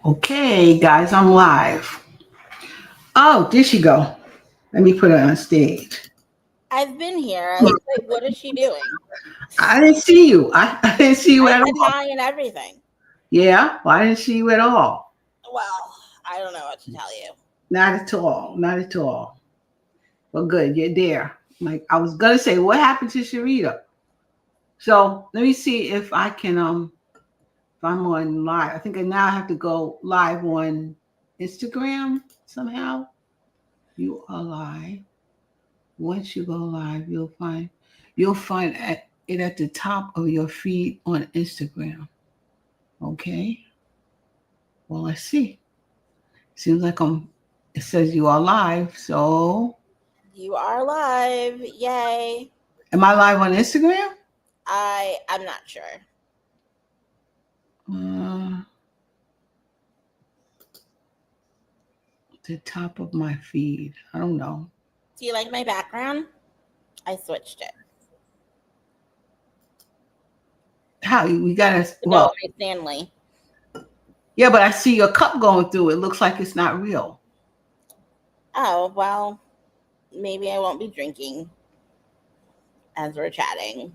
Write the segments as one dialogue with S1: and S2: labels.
S1: Okay, guys, I'm live. Oh, there she go. Let me put her on stage.
S2: I've been here. I was like, what is she doing?
S1: I didn't see you. I didn't see you
S2: I
S1: at
S2: said
S1: all.
S2: hi and everything.
S1: Yeah, well, I didn't see you at all.
S2: Well, I don't know what to tell you.
S1: Not at all. Not at all. Well, good. You're there. Like I was gonna say, what happened to Sherrita? So let me see if I can if I'm on live. I think I now have to go live on Instagram somehow. You are live. Once you go live, you'll find it at the top of your feed on Instagram. Okay. Well, let's see. Seems like It says you are live. So,
S2: You are live. Yay.
S1: am I live on Instagram?
S2: I'm not sure.
S1: Uh, the top of my feed. I don't know.
S2: Do you like my background? I switched it.
S1: How we gotta?
S2: To go
S1: Well,
S2: with my Stanley.
S1: yeah, but I see your cup going through. It looks like it's not real.
S2: Oh, well, maybe I won't be drinking as we're chatting.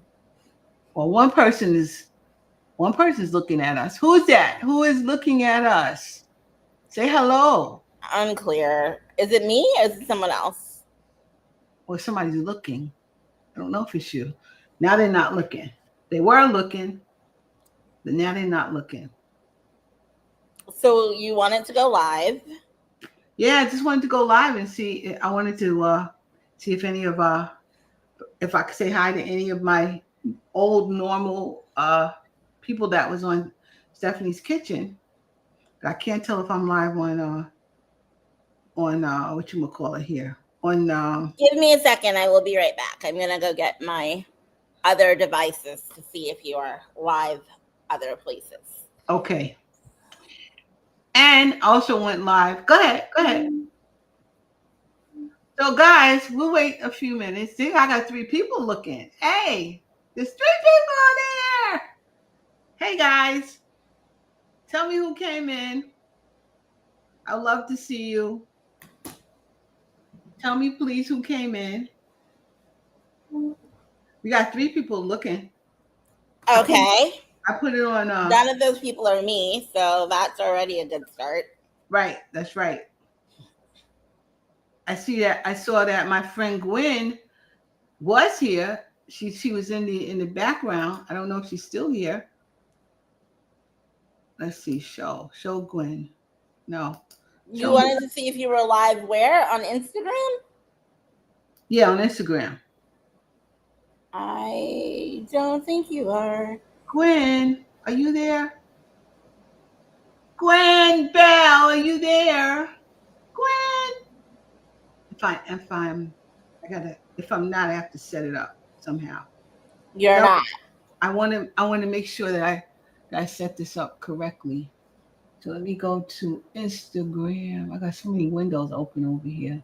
S1: Well, one person's looking at us. Who's that? Who is looking at us? Say hello.
S2: Unclear. Is it me or is it someone else?
S1: Or somebody's looking. I don't know if it's you. Now they're not looking. They were looking, but now they're not looking.
S2: So you wanted to go live?
S1: Yeah, I just wanted to go live and see. I wanted to see if any of if I could say hi to any of my old normal people that was on Stephanie's Kitchen. But I can't tell if I'm live on what you call it here on
S2: Give me a second. I will be right back. I'm going to go get my other devices to see if you are live other places.
S1: okay. And also went live. Go ahead, go ahead. So, guys, we'll wait a few minutes. See, I got three people looking. Hey, there's three people on there. Hey, guys, tell me who came in. I'd love to see you. Tell me, please, who came in. We got three people looking. I put it,
S2: Okay.
S1: I put it on.
S2: None of those people are me, so that's already a good start.
S1: Right, that's right. I see that. I saw that my friend Gwen was here. She was in the background. I don't know if she's still here. Let's see. Show Gwen. No.
S2: You
S1: Show me.
S2: wanted to see if you were live where? On Instagram?
S1: Yeah, on Instagram.
S2: I don't think you are.
S1: Gwen, are you there? Gwen Bell, are you there? Gwen. If I'm not, I have to set it up somehow.
S2: You're
S1: No,
S2: not.
S1: I want to make sure that I set this up correctly. So let me go to Instagram. I got so many windows open over here.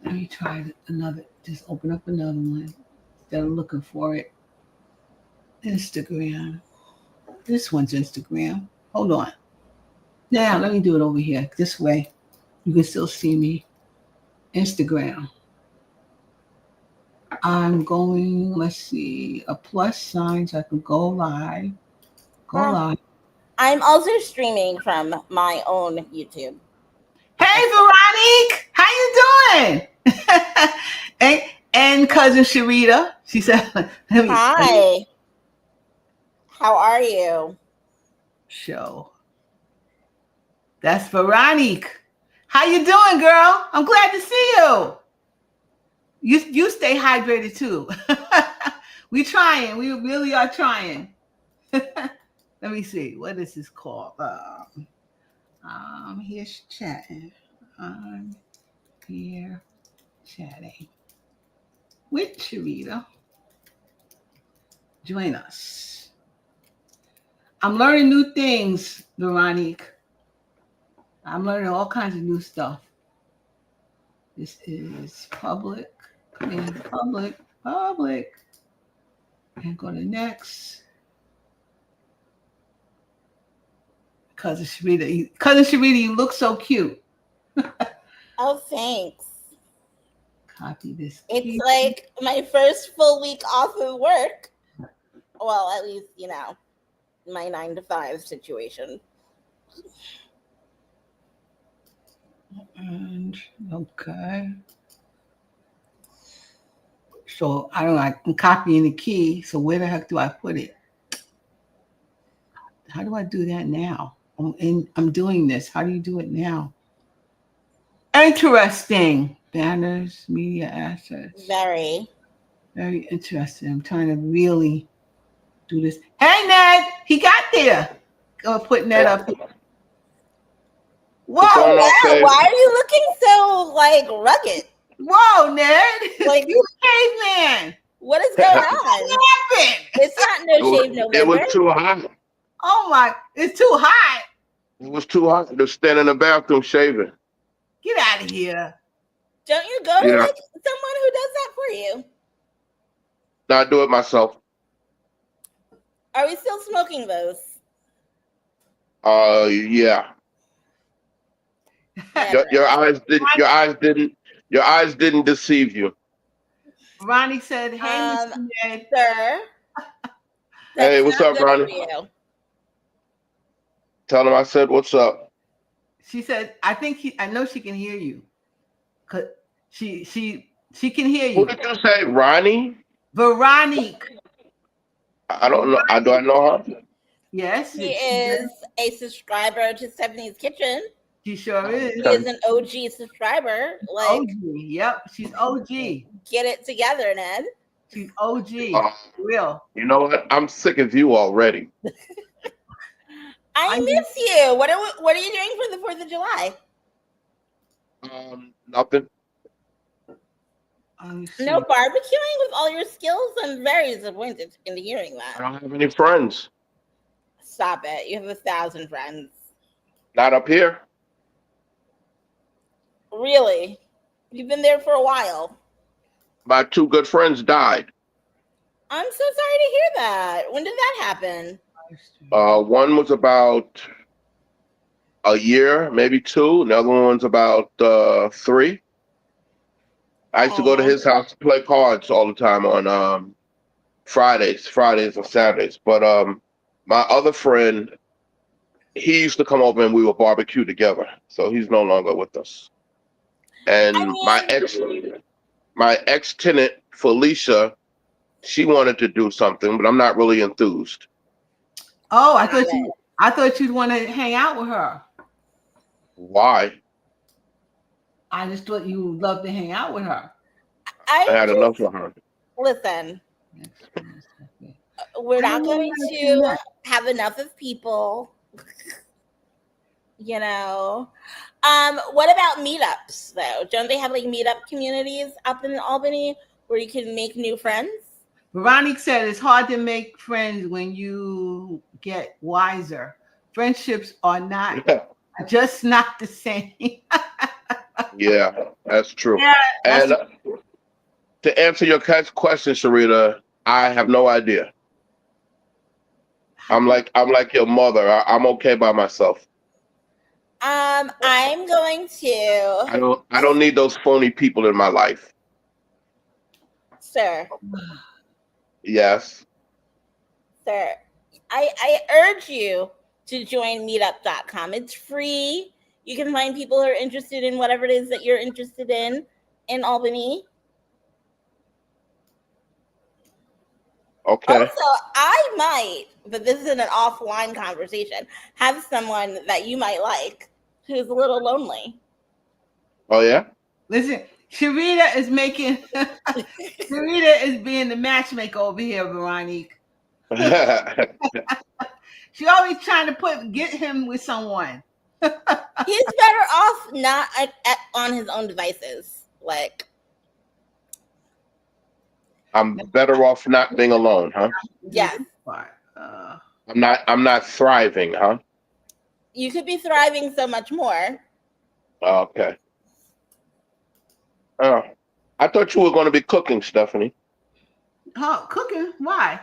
S1: Let me try another. Just open up another one instead of looking for it. Instagram. This one's Instagram. Hold on. Now let me do it over here. This way you can still see me. Instagram. I'm going. Let's see a plus sign so I can go live. Go
S2: Huh.
S1: live.
S2: I'm also streaming from my own YouTube.
S1: Hey, Veronique, how you doing? and, and cousin Sherrita, she said, let me
S2: Hi. How are you?
S1: show. That's Veronique. How you doing, girl? I'm glad to see you. You stay hydrated too. We trying. We really are trying. Let me see. What is this called? Here's chatting. I'm here chatting with Sherrita. Join us. I'm learning new things, Veronique. I'm learning all kinds of new stuff. This is public. And public. And go to next. Cousin Sherrita. Cousin Sherrita, you look so cute.
S2: Oh, thanks.
S1: Copy this.
S2: It's
S1: Key.
S2: like my first full week off of work. Well, at least, my 9 to 5 situation.
S1: And okay. So I don't know. I'm copying the key. So where the heck do I put it? How do I do that now? I'm doing this. How do you do it now? Interesting. Banners, media assets.
S2: Very.
S1: Very interesting. I'm trying to really do this. Hey, Ned, he got there. Go putting that up.
S3: What's
S2: Whoa,
S3: going on,
S2: wow,
S3: Faith?
S2: why are you looking so, rugged?
S1: Whoa, Ned.
S2: Like-
S1: You caveman.
S2: What is going on?
S1: What happened?
S2: It's not No Shave November.
S3: It was too hot.
S1: Oh my, it's too hot.
S3: It was too hot to stand in the bathroom shaving.
S1: Get out of here.
S2: Don't you go to
S3: Yeah.
S2: someone who does that for you?
S3: I do it myself.
S2: Are we still smoking those?
S3: Yeah. Your eyes didn't deceive you.
S1: Ronnie said, hey, Mr. Ned.
S2: Sir.
S3: Hey, what's
S2: not
S3: up,
S2: good
S3: Ronnie?
S2: for you.
S3: Tell him I said, what's up?
S1: She said, I know she can hear you. Cause she can hear
S3: Who
S1: you.
S3: did you say, Ronnie?
S1: Veronique.
S3: I don't know. Do I know her?
S1: Yes.
S2: She is a subscriber to Stephanie's Kitchen.
S1: She sure is.
S2: She is an OG subscriber.
S1: OG. Yep. She's OG.
S2: Get it together, Ned.
S1: She's OG. Real.
S3: You know what? I'm sick of you already.
S2: I miss you. What are you doing for the 4th of July?
S3: Nothing.
S2: No barbecuing with all your skills? I'm very disappointed in hearing
S3: I
S2: that.
S3: don't have any friends.
S2: Stop it. You have 1,000 friends.
S3: Not up here.
S2: Really? You've been there for a while.
S3: My 2 good friends died.
S2: I'm so sorry to hear that. When did that happen?
S3: One was about a year, maybe 2. And the other one's about 3. I used to go to his house to play cards all the time on Fridays and Saturdays. But my other friend, he used to come over and we would barbecue together. So he's no longer with us. And my ex tenant Felicia, she wanted to do something, but I'm not really enthused.
S1: Oh, I thought you'd want to hang out with her.
S3: Why?
S1: I just thought you would love to hang out with her.
S3: I had enough of her.
S2: Listen, we're not going to have enough of people. What about meetups though? Don't they have meetup communities up in Albany where you can make new friends?
S1: Veronique said it's hard to make friends when you get wiser. Friendships are just not the same.
S3: Yeah, that's true.
S1: Yeah,
S3: and to answer your question, Sherrita, I have no idea. I'm like your mother. I'm okay by myself.
S2: I'm going to.
S3: I don't need those phony people in my life.
S2: Sir.
S3: Yes.
S2: Sir, I urge you to join meetup.com. It's free. You can find people who are interested in whatever it is that you're interested in Albany.
S3: Okay.
S2: Also, I might, but this isn't an offline conversation, have someone that you might like who's a little lonely.
S3: Oh, yeah?
S1: Listen, Sherrita is making, Sherrita is being the matchmaker over here, Veronique. She always trying to get him with someone.
S2: He's better off not on his own devices.
S3: I'm better off not being alone, huh?
S2: Yes.
S3: I'm not thriving, huh?
S2: You could be thriving so much more.
S3: Okay. Oh, I thought you were going to be cooking, Stephanie.
S1: Oh, cooking? Why?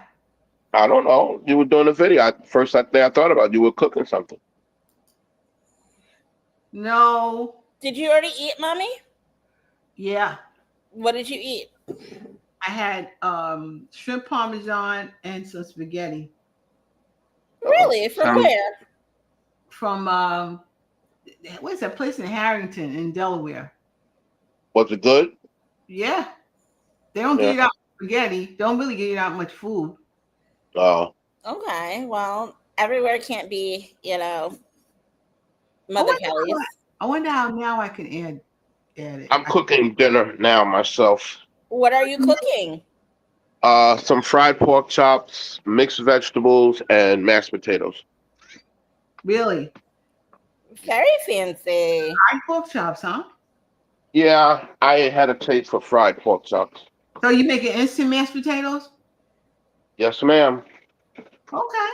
S3: I don't know. You were doing a video. First thing I thought about, you were cooking something.
S1: No.
S2: Did you already eat, mommy?
S1: Yeah.
S2: What did you eat?
S1: I had shrimp parmesan and some spaghetti
S2: Really? From
S3: Sounds
S2: where?
S1: from what's that place in Harrington in Delaware?
S3: was it good?
S1: Yeah. They don't
S3: Yeah.
S1: give you out spaghetti. They don't really give you out much food.
S3: Oh,
S2: Okay. Well, everywhere can't be,
S1: I
S2: Mother
S1: wonder
S2: Kelly's.
S1: I wonder how now I can add it.
S3: I'm cooking dinner now myself.
S2: What are you cooking?
S3: Some fried pork chops, mixed vegetables, and mashed potatoes.
S1: Really?
S2: Very fancy.
S1: I pork chops, huh?
S3: Yeah, I had a taste for fried pork chops.
S1: So you making instant mashed potatoes?
S3: Yes, ma'am.
S1: Okay.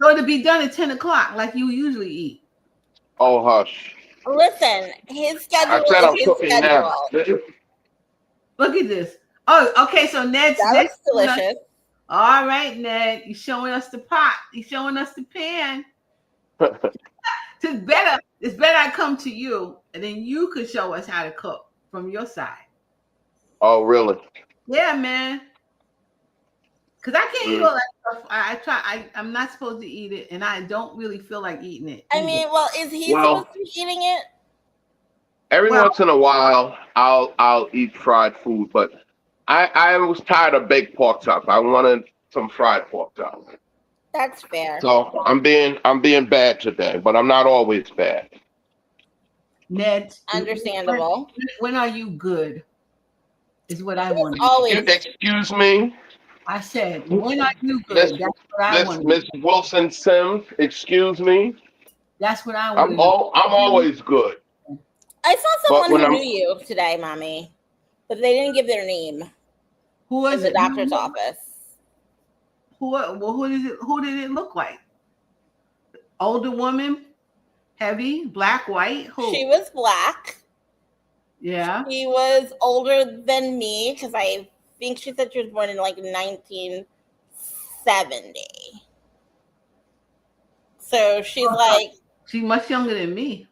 S1: So it'll be done at 10 o'clock like you usually eat.
S3: Oh, hush.
S2: Listen, his
S3: I
S2: schedule
S3: said
S2: is
S3: I'm
S2: his
S3: cooking now.
S2: schedule.
S1: Look at this. Oh, okay. So Ned's
S2: That looks
S1: showing us-
S2: delicious.
S1: all right, Ned. You're showing us the pot. You're showing us the pan. It's better I come to you and then you could show us how to cook from your side.
S3: Oh, really?
S1: Yeah, man. Cause I can't eat all that stuff. I try. I'm not supposed to eat it, and I don't really feel like eating it.
S2: I
S1: either.
S2: mean, well, is he
S3: Well-
S2: supposed to be eating it?
S3: Every
S1: Well-
S3: once in a while, I'll eat fried food, but I was tired of baked pork chops. I wanted some fried pork chops.
S2: That's fair.
S3: So I'm being bad today, but I'm not always bad.
S1: Ned,
S2: Understandable.
S1: When are you good? Is what I want.
S2: Always.
S3: Excuse me,
S1: I said, when are you
S3: Miss
S1: good? That's what I want.
S3: Miss Wilson Sims. Excuse me.
S1: That's what I
S3: I'm
S1: want.
S3: I'm always good.
S2: I saw
S3: But
S2: someone
S3: when
S2: who
S3: I'm-
S2: knew you today, mommy, but they didn't give their name
S1: Who
S2: in
S1: is
S2: the
S1: it?
S2: doctor's office.
S1: Who did it look like? Older woman, heavy, black, white. Who?
S2: She was black.
S1: Yeah.
S2: She was older than me because I think she said she was born in like 1970. So she's like,
S1: She's much younger than me.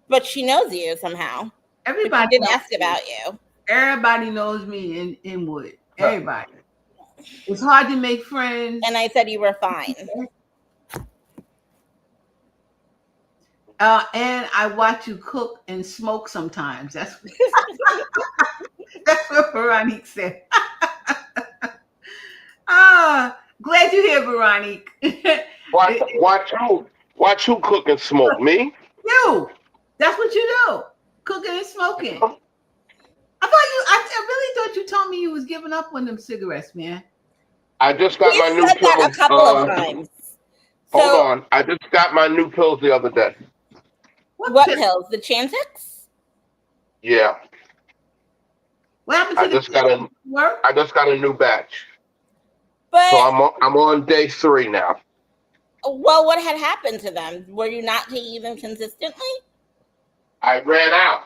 S2: but she knows you somehow. But she
S1: Everybody
S2: did
S1: knows
S2: ask
S1: me.
S2: about you.
S1: Everybody knows me in Inwood. Everybody. It's hard to make friends.
S2: And I said you were fine.
S1: And I watch you cook and smoke sometimes. That's that's what Veronique said. Glad you're here, Veronique.
S3: Watch who cook and smoke. Me?
S1: You. That's what you do. Cooking and smoking. I really thought you told me you was giving up on them cigarettes, man.
S3: I just got
S2: He
S3: my new
S2: said
S3: pills.
S2: that a couple of times.
S3: Hold
S2: So
S3: on. I just got my new pills the other day.
S2: what
S1: pill-
S2: pills? The Chantix?
S3: Yeah.
S1: What happened
S3: I
S1: to the
S3: just got
S1: work?
S3: I just got a new batch.
S2: But
S3: So I'm on day 3 now.
S2: well, what had happened to them? Were you not taking them consistently?
S3: I ran out.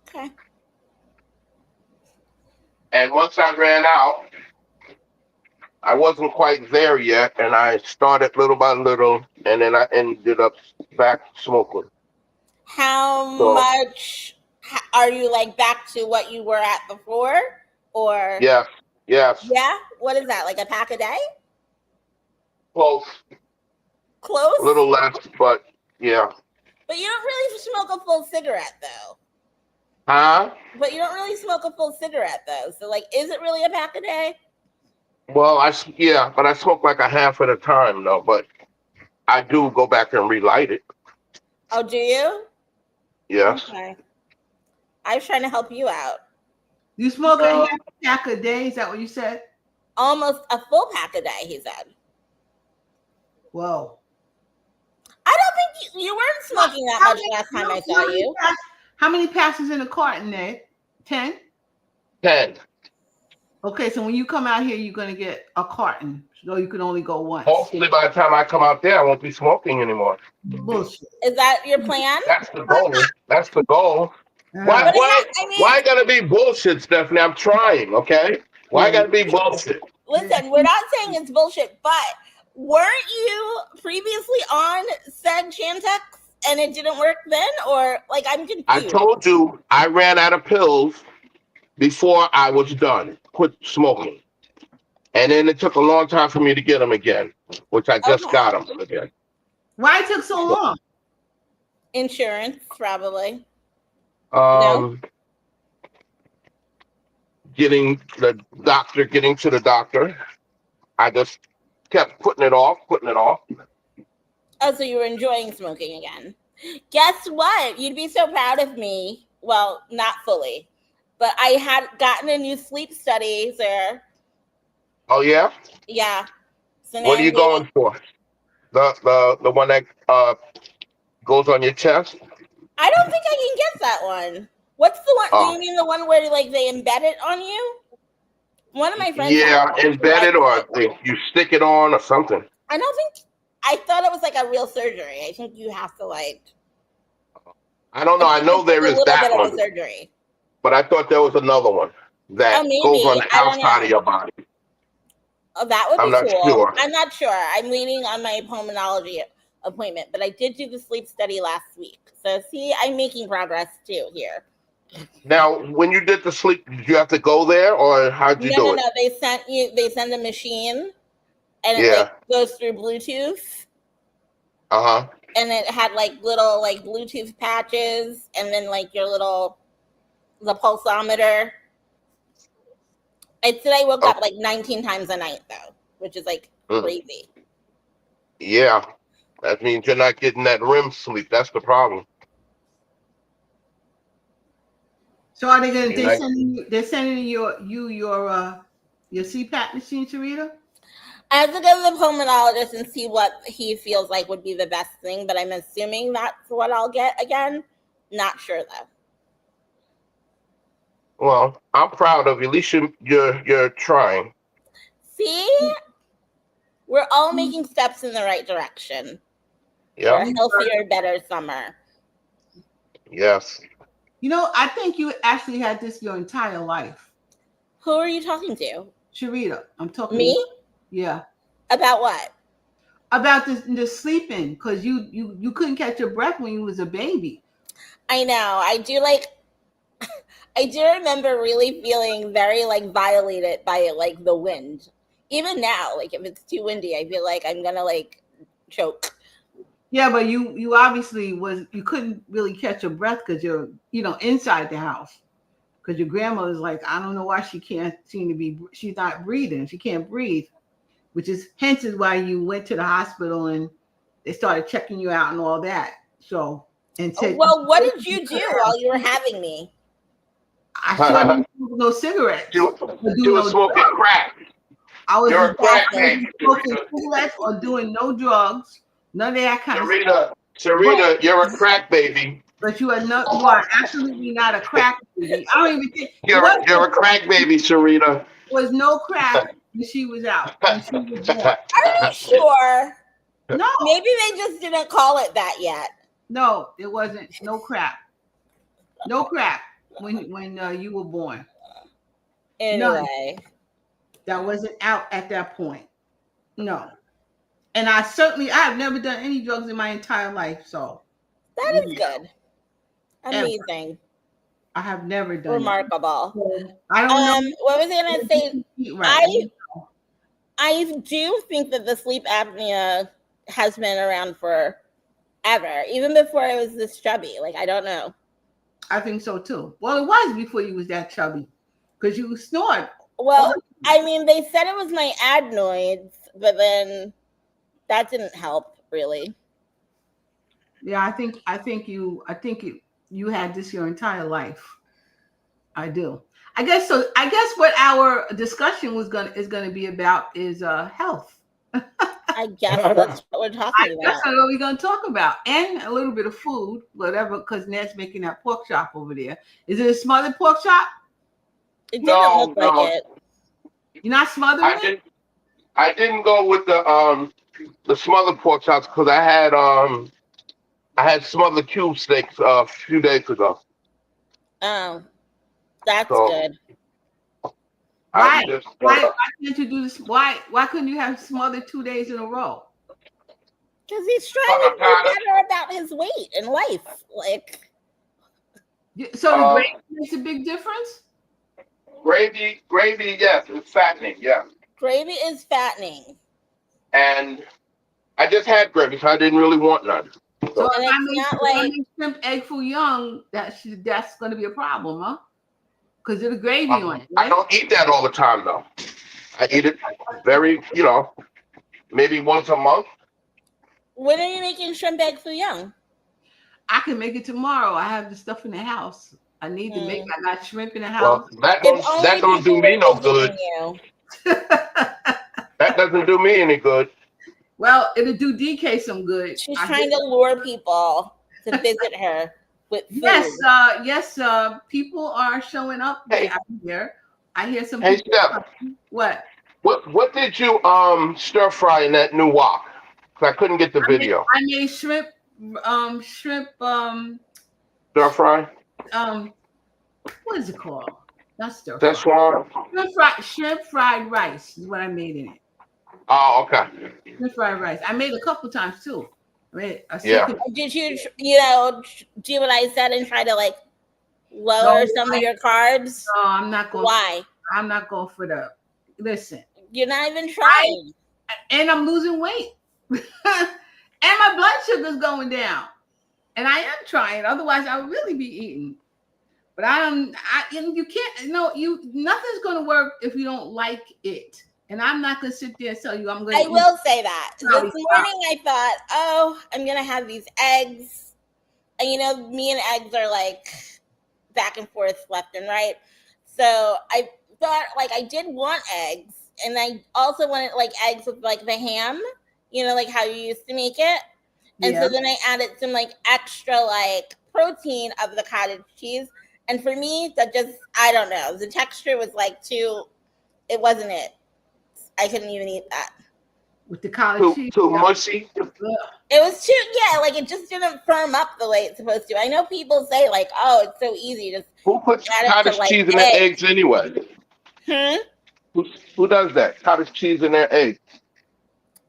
S2: Okay.
S3: And once I ran out, I wasn't quite there yet, and I started little by little, and then I ended up back smoking.
S2: How
S3: So-
S2: much are you like back to what you were at before? Or
S3: Yes.
S2: yeah? What is that? Like a pack a day?
S3: Close.
S2: Close?
S3: A little less, but yeah.
S2: But you don't really smoke a full cigarette though.
S3: Huh?
S2: But you don't really smoke a full cigarette though. So like, is it really a pack a day?
S3: Well, but I smoke like a half at a time though, but I do go back and relight it.
S2: Oh, do you?
S3: Yes.
S2: Okay. I was trying to help you out.
S1: You smoke
S3: No.
S1: a half pack a day? Is that what you said?
S2: Almost a full pack a day, he said.
S1: Whoa.
S2: I don't think you weren't smoking that much last time I saw you.
S1: How many packs is in a carton, Ned? 10?
S3: 10.
S1: Okay, so when you come out here, you're going to get a carton. So you can only go once.
S3: Hopefully by the time I come out there, I won't be smoking anymore.
S1: Bullshit.
S2: Is that your plan?
S3: That's the goal. That's the goal. Why,
S1: Uh,
S3: why gotta be bullshit, Stephanie? I'm trying, okay? Why gotta be bullshit?
S2: Listen, we're not saying it's bullshit, but weren't you previously on said Chantix and it didn't work then? Or like I'm confused.
S3: I told you I ran out of pills before I was done, quit smoking. And then it took a long time for me to get them again, which I just got them again.
S1: Why it took so long?
S2: Insurance, probably.
S3: Um, getting to the doctor. I just kept putting it off.
S2: Oh, so you were enjoying smoking again. Guess what? You'd be so proud of me. Well, not fully, but I had gotten a new sleep study, sir.
S3: Oh yeah?
S2: Yeah. So
S3: What are you going for? The one that goes on your chest?
S2: I don't think I can get that one. What's the one? Do
S3: Oh.
S2: you mean the one where like they embed it on you? One of my friends.
S3: Yeah, embedded or you stick it on or something.
S2: I don't think. I thought it was like a real surgery. I think you have to like.
S3: I don't know. I know there is that one.
S2: A surgery.
S3: But I thought there was another one that goes on the outside of your body.
S2: Oh, that would be
S3: cool. Sure.
S2: I'm not sure. I'm waiting on my pulmonology appointment, but I did do the sleep study last week. So see, I'm making progress too here.
S3: Now, when you did the sleep, did you have to go there or how'd you do it?
S2: No. They send a machine and it like goes through Bluetooth.
S3: Uh-huh.
S2: And it had like little like Bluetooth patches and then like the pulsometer. I said I woke up like 19 times a night though, which is like crazy.
S3: Yeah. That means you're not getting that REM sleep. That's the problem.
S1: So are they're sending your CPAP machine, Sherrita?
S2: I have to go to the pulmonologist and see what he feels like would be the best thing, but I'm assuming that's what I'll get again. Not sure though.
S3: Well, I'm proud of you. At least you're trying.
S2: See? We're all making steps in the right direction. Yeah. For a healthier, better summer.
S3: Yes.
S1: You know, I think you actually had this your entire life.
S2: Who are you talking to?
S1: Sherrita. I'm talking
S2: me?
S1: to you. Yeah.
S2: About what?
S1: About the sleeping, because you couldn't catch your breath when you was a baby.
S2: I know. I do remember really feeling very like violated by like the wind. Even now, like if it's too windy, I feel like I'm gonna like choke.
S1: Yeah, but you obviously you couldn't really catch your breath because you're inside the house. Because your grandmother's like, I don't know why she can't seem to be, she's not breathing. She can't breathe, which is hence is why you went to the hospital and they started checking you out and all that. So, and said,
S2: well, what did you do while you were having me?
S1: I sure didn't smoke no cigarettes.
S3: You was smoking crack.
S1: I was smoking cigarettes or doing no drugs. None of that kind of stuff.
S3: Sherrita, you're a crack baby.
S1: But you are absolutely not a crack baby. I don't even think
S3: you're a crack baby, Sherrita.
S1: There was no crack when she was out. When she was born.
S2: Are you sure?
S1: No.
S2: Maybe they just didn't call it that yet.
S1: No, there wasn't no crack. No crack when you were born.
S2: Anyway.
S1: None. That wasn't out at that point. No. And I have never done any drugs in my entire life. So
S2: that is good. Amazing. Ever.
S1: I have never done
S2: remarkable.
S1: So, I don't know.
S2: What was I gonna say? Right. I do think that the sleep apnea has been around forever, even before I was this chubby. Like I don't know.
S1: I think so too. Well, it was before you was that chubby, because you snored.
S2: Well, I mean, they said it was my adenoids, but then that didn't help really.
S1: Yeah, I think you had this your entire life. I do. I guess so. I guess what our discussion is gonna be about is health.
S2: I guess that's what we're talking about.
S1: That's what we're gonna talk about, and a little bit of food, whatever. Because Ned's making that pork chop over there. Is it a smothered pork chop?
S2: It didn't look like it.
S1: You're not smothering it?
S3: I didn't go with the smothered pork chops because I had smothered cube steaks a few days ago.
S2: Oh, that's good.
S1: Why?
S3: I'm just
S1: Why can't you do this? Why couldn't you have smothered 2 days in a row?
S2: Because he's trying
S3: I'm
S2: to do
S3: tired
S2: better about his weight and life. Like,
S1: So the
S3: of
S1: gravy makes a big difference.
S3: gravy. Gravy, yes, it's fattening, yes.
S2: gravy is fattening.
S3: And I just had gravy, so I didn't really want none.
S1: So
S3: So
S2: And it's not
S1: if I
S2: like,
S1: make shrimp egg foo young, that's going to be a problem, huh? Because of the gravy on it,
S3: I
S1: right?
S3: don't eat that all the time, though. I eat it very, maybe once a month.
S2: when are you making shrimp egg foo young?
S1: I can make it tomorrow. I have the stuff in the house. I need to make.
S2: Hmm.
S1: I got shrimp in the
S3: Well,
S1: house.
S2: If
S3: that
S2: only
S3: don't
S2: people
S3: do me
S2: were
S3: no good.
S2: visiting you.
S3: That doesn't do me any good.
S1: Well, it'll do DK some good.
S2: She's trying to lure people to visit her with
S1: Yes,
S2: food.
S1: yes, people are showing up there.
S3: Hey,
S1: I hear. I hear some
S3: hey,
S1: people.
S3: Steph,
S1: What?
S3: what did you stir fry in that new wok? 'Cause I couldn't get the video.
S1: I made shrimp, shrimp,
S3: Stir fry,
S1: um, what is it called? Not stir fry.
S3: Szechuan.
S1: Shrimp fried rice is what I made in it.
S3: Oh, okay.
S1: Shrimp fried rice. I made a couple times too. I made a
S3: Yeah.
S1: second.
S2: Did you, do what I said and try to like
S1: No,
S2: lower some of your carbs?
S1: no, I'm not going.
S2: Why?
S1: I'm not going for the. Listen,
S2: You're not even trying.
S1: and I'm losing weight, and my blood sugar's going down, and I am trying. Otherwise, I would really be eating. But you can't. No, nothing's going to work if you don't like it. And I'm not going to sit there and tell you I'm going to.
S2: I will say that. This
S1: Sorry,
S2: morning I thought, oh, I'm going to have these eggs. And me and eggs are like back and forth, left and right. So I thought, like, I did want eggs. And I also wanted, like, eggs with, like, the ham, like how you used to make it. And
S1: Yeah.
S2: so then I added some, like, extra, like, protein of the cottage cheese. And for me, that just, I don't know. The texture was, like, it wasn't it. I couldn't even eat that.
S1: With the college cheese.
S3: Too mushy.
S2: It was too, like it just didn't firm up the way it's supposed to. I know people say like, oh, it's so easy. Just
S3: Who puts
S2: add it
S3: cottage
S2: to like
S3: cheese in their eggs anyway? Who does that? Cottage cheese in their eggs?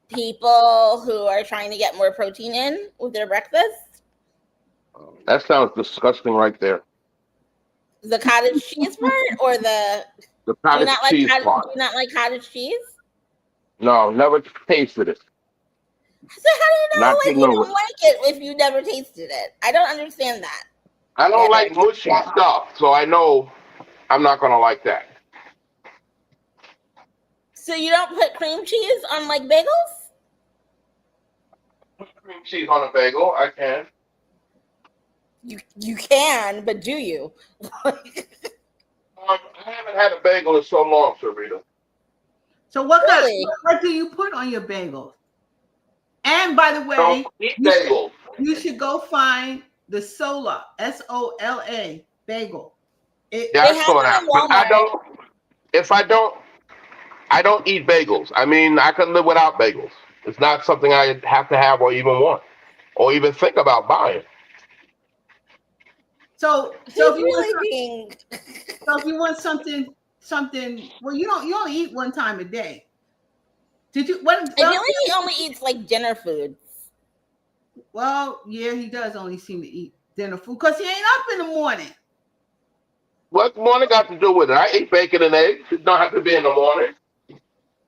S2: People who are trying to get more protein in with their breakfast.
S3: That sounds disgusting right there.
S2: The cottage cheese part or the
S3: cottage cheese part.
S2: Do you not like cottage cheese?
S3: No, never tasted it.
S2: So how do you know
S3: Not
S2: like
S3: to
S2: you
S3: know
S2: don't
S3: it.
S2: like it if you never tasted it? I don't understand that.
S3: I don't like mushy stuff, so I know I'm not gonna like that.
S2: So you don't put cream cheese on like bagels?
S3: Put cream cheese on a bagel, I can.
S2: You can, but do you?
S3: I haven't had a bagel in so long, Sherrita.
S1: So what
S2: Really?
S1: what do you put on your bagels? And by the way,
S3: Don't eat bagels.
S1: You should go find the Sola, SOLA bagel.
S3: Yeah, I saw that. But I don't eat bagels. I mean, I could live without bagels. It's not something I have to have or even want or even think about buying.
S1: So
S2: He's
S1: if you
S2: really
S1: want something, well, you only eat one time a day. Did you? What?
S2: I feel like he only eats like dinner foods.
S1: Well, yeah, he does only seem to eat dinner food because he ain't up in the morning.
S3: What morning got to do with it? I eat bacon and eggs. It don't have to be in the morning.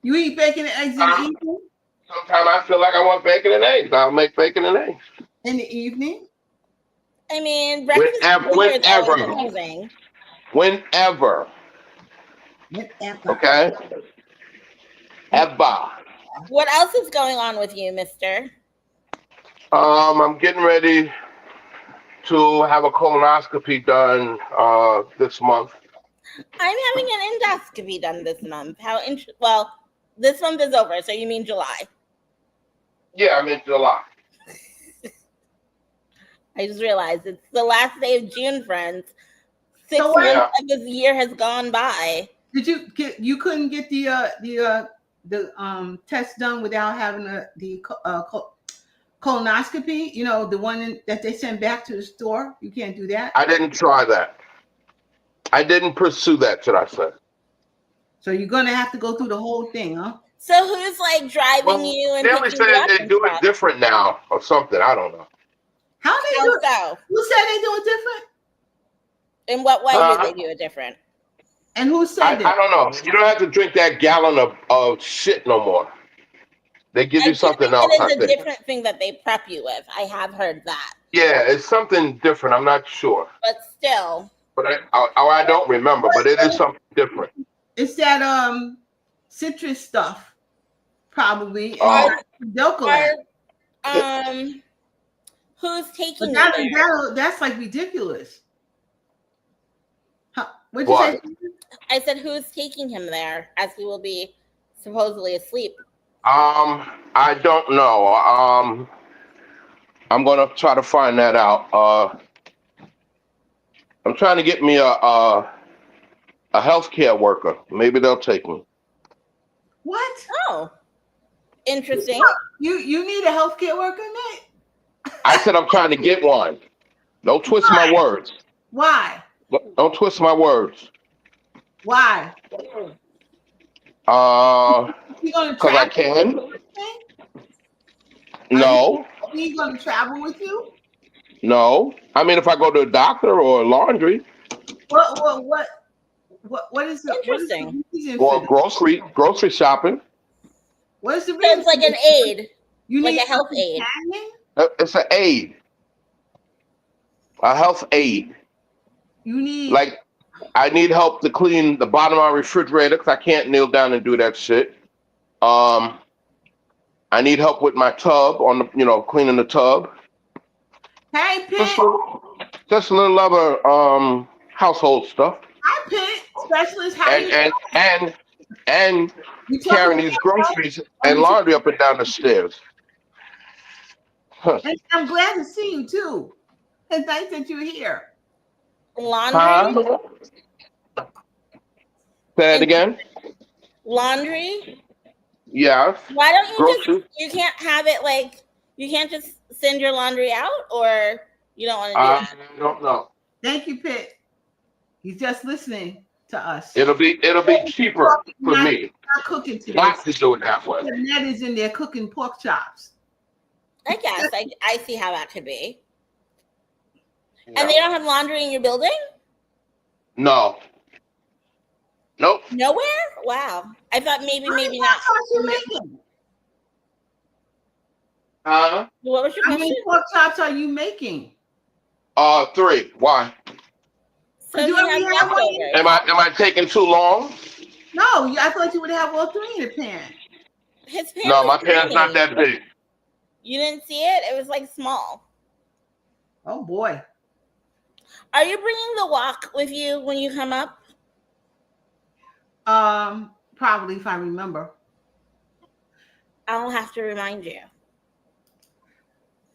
S1: You eat bacon and eggs in the evening?
S3: Sometimes I feel like I want bacon and eggs. I'll make bacon and eggs.
S1: In the evening?
S2: I mean, breakfast is always amazing.
S3: Whenever. Okay? Ever.
S2: What else is going on with you, mister?
S3: I'm getting ready to have a colonoscopy done this month.
S2: I'm having an endoscopy done this month. Well, this month is over, so you mean July.
S3: Yeah, I'm in July.
S2: I just realized it's the last day of June, friends. 6 months of this year has gone by.
S1: Did you couldn't get the test done without having the colonoscopy? You know, the one that they send back to the store. You can't do that.
S3: I didn't try that. I didn't pursue that, should I say?
S1: So you're gonna have to go through the whole thing, huh?
S2: So who's like driving you and
S3: they always
S2: picking you
S3: say
S2: up
S3: they
S2: and
S3: do it
S2: stuff?
S3: different now or something. I don't know.
S1: How they
S2: How
S1: do it?
S2: so?
S1: Who said they do it different?
S2: In what way do they do it different?
S1: And who said that?
S3: I don't know. You don't have to drink that gallon of shit no more. They give
S2: I
S3: you
S2: do think
S3: something else,
S2: it
S3: I
S2: is a
S3: think.
S2: different thing that they prep you with. I have heard that.
S3: Yeah, it's something different. I'm not sure.
S2: But still.
S3: But I don't remember, but it is something different.
S1: It's that citrus stuff, probably, and
S2: Are,
S1: Docolat.
S2: who's
S1: But
S2: taking you there?
S1: that's like ridiculous. Huh, what'd you
S3: What?
S1: say?
S2: I said who's taking him there as he will be supposedly asleep.
S3: I don't know. I'm gonna try to find that out. I'm trying to get me a healthcare worker. Maybe they'll take me.
S1: What?
S2: Oh. Interesting.
S1: You need a healthcare worker, Nick?
S3: I said I'm trying to get one. Don't twist my words.
S1: Why?
S3: Don't twist my words.
S1: Why? You gonna
S3: Because I
S1: travel?
S3: can.
S1: Are
S3: No,
S1: you gonna travel with you?
S3: no. I mean, if I go to a doctor or laundry
S1: What is
S2: Interesting.
S1: the reason for
S3: or
S1: that?
S3: grocery shopping,
S1: What is the
S2: So
S1: reason?
S2: it's like an aid.
S1: You
S2: like
S1: need
S2: a health aid.
S1: companion?
S3: it's an aid, a health aid.
S1: You need
S3: Like I need help to clean the bottom of my refrigerator because I can't kneel down and do that shit. I need help with my tub on the, cleaning the tub.
S1: Hey
S3: Just,
S1: Pit.
S3: just a little other household stuff.
S1: Hi Pit. Specialist, how you
S3: And
S1: you talking
S3: carrying
S1: to
S3: these
S1: yourself?
S3: groceries and laundry up and down the stairs. Huh.
S1: And I'm glad to see you too. It's nice that you're here.
S2: Laundry?
S3: Say it again.
S2: Laundry?
S3: Yes.
S2: Why don't
S3: Groceries.
S2: you can't have it like, you can't just send your laundry out, or you don't want to do that?
S3: I don't know.
S1: Thank you, Pit. He's just listening to us.
S3: It'll be cheaper for me
S1: Not cooking today.
S3: not to do it that way.
S1: Ned is in there cooking pork chops.
S2: I guess. I see how that could be.
S3: No.
S2: And they don't have laundry in your building?
S3: No. Nope.
S2: Nowhere? Wow. I thought maybe
S1: How many
S2: not.
S1: pork chops you making?
S2: What was your
S1: How
S2: question?
S1: many pork chops are you making?
S3: 3. Why?
S2: So you have leftovers.
S3: Am I taking too long?
S1: No, I thought you would have all 3 in the pan.
S2: His pan
S3: No,
S2: was
S3: my pan's
S2: tiny.
S3: not that big.
S2: You didn't see it? It was like small.
S1: Oh boy.
S2: Are you bringing the wok with you when you come up?
S1: Probably if I remember.
S2: I'll have to remind you.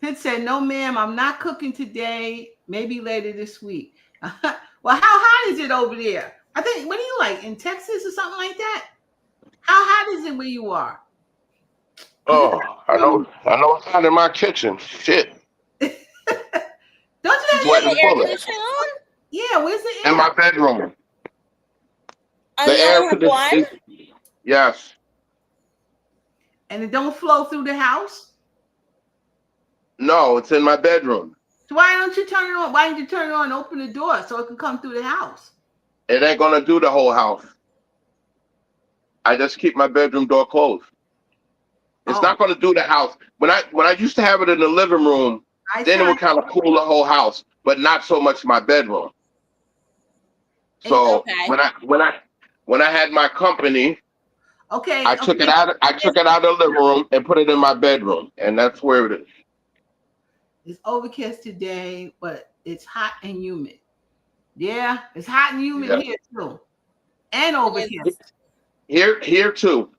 S1: Pitt said, "No, ma'am, I'm not cooking today. Maybe later this week." Well, how hot is it over there? I think. What are you like in Texas or something like that? How hot is it where you are?
S3: Oh, I know it's hot in my kitchen. Shit.
S1: Don't you have
S2: Do you have the air
S3: bullets.
S2: conditioning on?
S1: Yeah, where's the air?
S3: In my bedroom.
S2: Oh, you only have one?
S3: conditioning. Yes.
S1: And it don't flow through the house?
S3: No, it's in my bedroom.
S1: So why don't you turn it on? Why don't you turn it on and open the door so it can come through the house?
S3: It ain't gonna do the whole house. I just keep my bedroom door closed. It's not gonna do the house. When I used to have it in the living room, then it would kind of cool the whole house, but not so much my bedroom. So
S2: Okay.
S3: when I had my company,
S1: Okay.
S3: I took it out of the living room and put it in my bedroom, and that's where it is.
S1: It's overcast today, but it's hot and humid. Yeah, it's hot and humid here too, and overcast.
S3: Here too.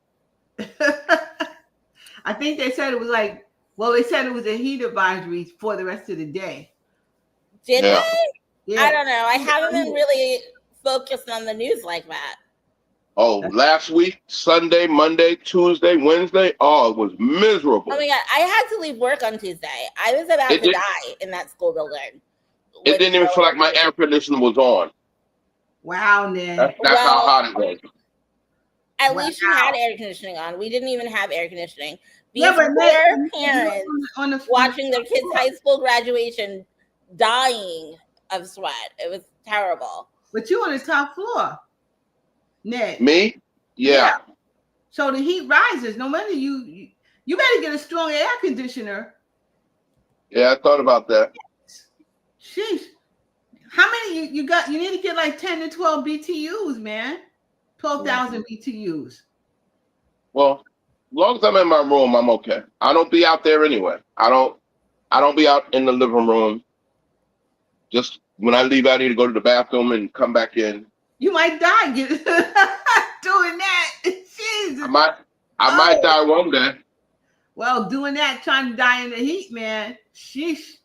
S1: I think they said it was like, well, they said it was a heat advisory for the rest of the day.
S2: Did they?
S1: Yeah.
S2: I don't know. I haven't been really focused on the news like that.
S3: Oh, last week, Sunday, Monday, Tuesday, Wednesday, oh, it was miserable.
S2: Oh my God. I had to leave work on Tuesday. I was about to die in that school building.
S3: It didn't even feel like my air conditioner was on.
S1: Wow, Ned.
S3: That's how hot it was.
S2: At
S1: Wow.
S2: least you had air conditioning on. We didn't even have air conditioning. These
S1: Yeah, but
S2: poor parents
S1: on the
S2: watching their kids' high school graduation dying of sweat. It was terrible.
S1: But you on the top floor, Ned.
S3: Me? Yeah.
S1: So the heat rises. No wonder you better get a strong air conditioner.
S3: Yeah, I thought about that.
S1: Sheesh. How many you got? You need to get like 10 to 12 BTUs, man. 12,000 BTUs.
S3: Well, as long as I'm in my room, I'm okay. I don't be out there anyway. I don't be out in the living room. Just when I leave out here to go to the bathroom and come back in.
S1: You might die doing that. Jesus.
S3: I might die one day.
S1: Well, doing that, trying to die in the heat, man. Sheesh.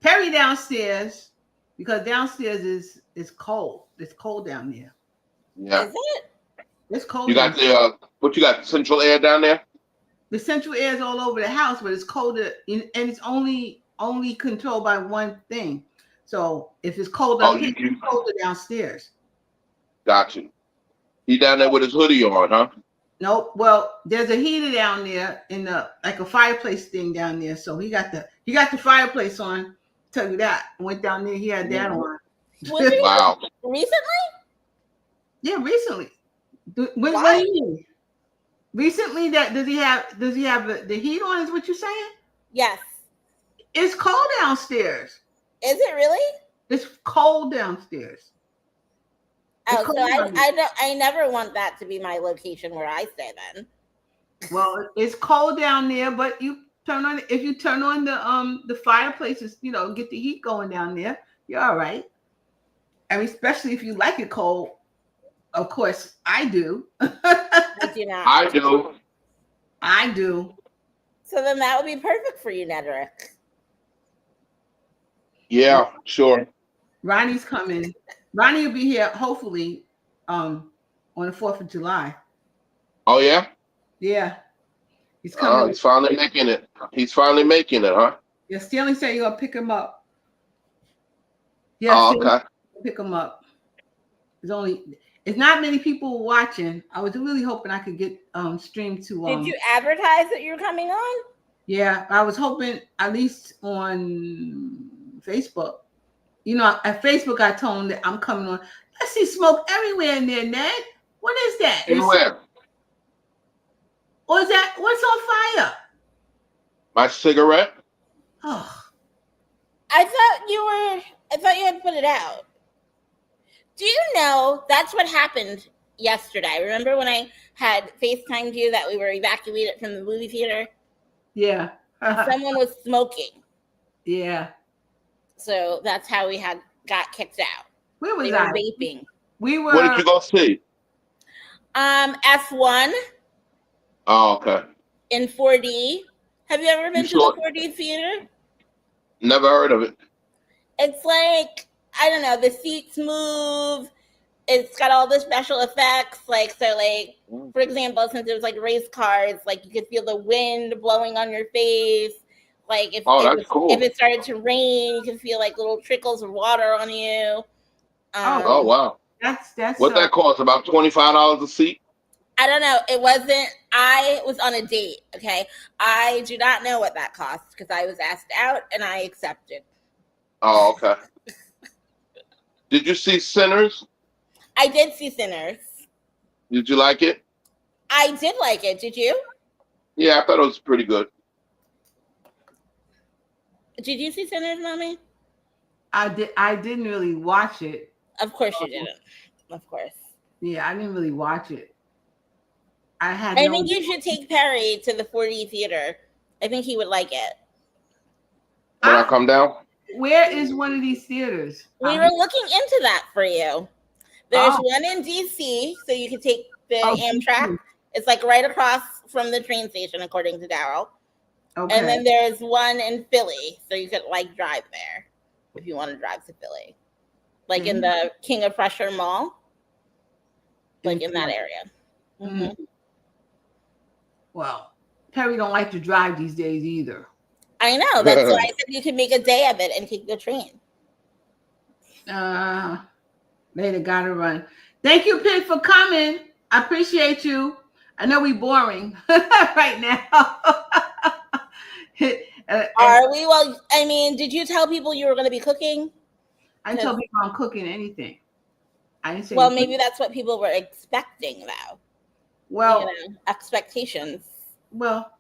S1: Perry downstairs, because downstairs is cold. It's cold down there.
S3: Yeah.
S2: Is it?
S1: It's cold.
S3: You got what you got? Central air down there?
S1: The central air is all over the house, but it's colder, and it's only controlled by one thing. So if it's cold up here, it's colder downstairs.
S3: Got you. He down there with his hoodie on, huh?
S1: Nope. Well, there's a heater down there in the like a fireplace thing down there. So he got the fireplace on. Tell you that. Went down there, he had that on.
S3: Wow.
S2: Recently?
S1: Yeah, recently. What do you mean? Recently, does he have the heat on? Is what you're saying?
S2: Yes.
S1: It's cold downstairs.
S2: Is it really?
S1: It's cold downstairs.
S2: Oh, so I never want that to be my location where I stay then.
S1: Well, it's cold down there, but if you turn on the fireplaces, get the heat going down there, you're all right. I mean, especially if you like it cold. Of course, I do.
S2: I do not.
S1: I do.
S2: So then that would be perfect for you, Nedrick.
S3: Yeah, sure.
S1: Ronnie's coming. Ronnie will be here hopefully on the 4th of July.
S3: Oh yeah?
S1: Yeah. He's coming.
S3: Oh, he's finally making it. He's finally making it, huh?
S1: Yeah, Stanley said you're gonna pick him up. Yeah,
S3: oh, okay.
S1: Pick him up. It's not many people watching. I was really hoping I could get streamed to
S2: Did you advertise that you're coming on?
S1: Yeah, I was hoping at least on Facebook. At Facebook I told him that I'm coming on. I see smoke everywhere in there, Ned. What is that?
S3: Anywhere.
S1: Or is that what's on fire?
S3: My cigarette.
S1: Oh.
S2: I thought you had put it out. Do you know that's what happened yesterday? Remember when I had FaceTimed you that we were evacuated from the movie theater?
S1: Yeah.
S2: Someone was smoking.
S1: Yeah.
S2: So that's how we got kicked out.
S1: Where was
S2: they
S1: I?
S2: Were vaping.
S1: We were.
S3: What did you go see?
S2: F1.
S3: Oh, okay.
S2: In 4D. Have you ever been to the 4D theater?
S3: Never heard of it.
S2: It's like, I don't know, the seats move. It's got all the special effects. For example, since it was like race cars, you could feel the wind blowing on your face.
S3: Cool.
S2: If it started to rain, you could feel little trickles of water on you.
S3: Oh wow.
S1: That's
S3: what that cost? About $25 a seat?
S2: I don't know. It wasn't. I was on a date. Okay. I do not know what that cost because I was asked out and I accepted.
S3: Oh, okay. Did you see Sinners?
S2: I did see Sinners.
S3: Did you like it?
S2: I did like it. Did you?
S3: Yeah, I thought it was pretty good.
S2: Did you see Sinners, Mommy?
S1: I didn't really watch it.
S2: Of course you didn't. Of course.
S1: Yeah, I didn't really watch it. I
S2: think you should take Perry to the 4D theater. I think he would like it.
S3: When I come down?
S1: Where is one of these theaters?
S2: We were looking into that for you. There's one in DC, so you can take the Amtrak. It's right across from the train station, according to Daryl. Okay. And then there's one in Philly, so you could drive there if you want to drive to Philly. In the King of Prussia Mall. In that area. Mm-hmm.
S1: Well, Perry don't like to drive these days either.
S2: I know. That's why I said you could make a day of it and take the train.
S1: Later, gotta run. Thank you, Pig, for coming. I appreciate you. I know we boring right now. And
S2: Are we? Well, I mean, did you tell people you were going to be cooking?
S1: I didn't tell people I'm cooking anything. I didn't say
S2: Well,
S1: anything.
S2: maybe that's what people were expecting, though.
S1: Well,
S2: Expectations.
S1: well,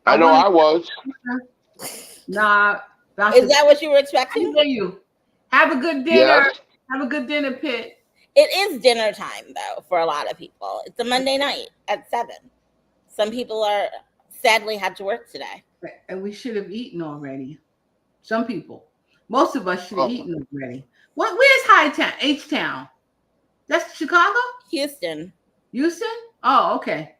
S3: I know I was.
S1: Nah,
S2: Is that what you were
S1: I
S2: expecting?
S1: hear you. Have a good dinner.
S3: Yes.
S1: Have a good dinner, Pitt.
S2: It is dinner time, though, for a lot of people. It's a Monday night at 7. Some people are sadly had to work today.
S1: And we should have eaten already. Some people. Most of us should have eaten already. Where's Hightown? H-Town? That's Chicago?
S2: Houston.
S1: Houston? Oh, okay.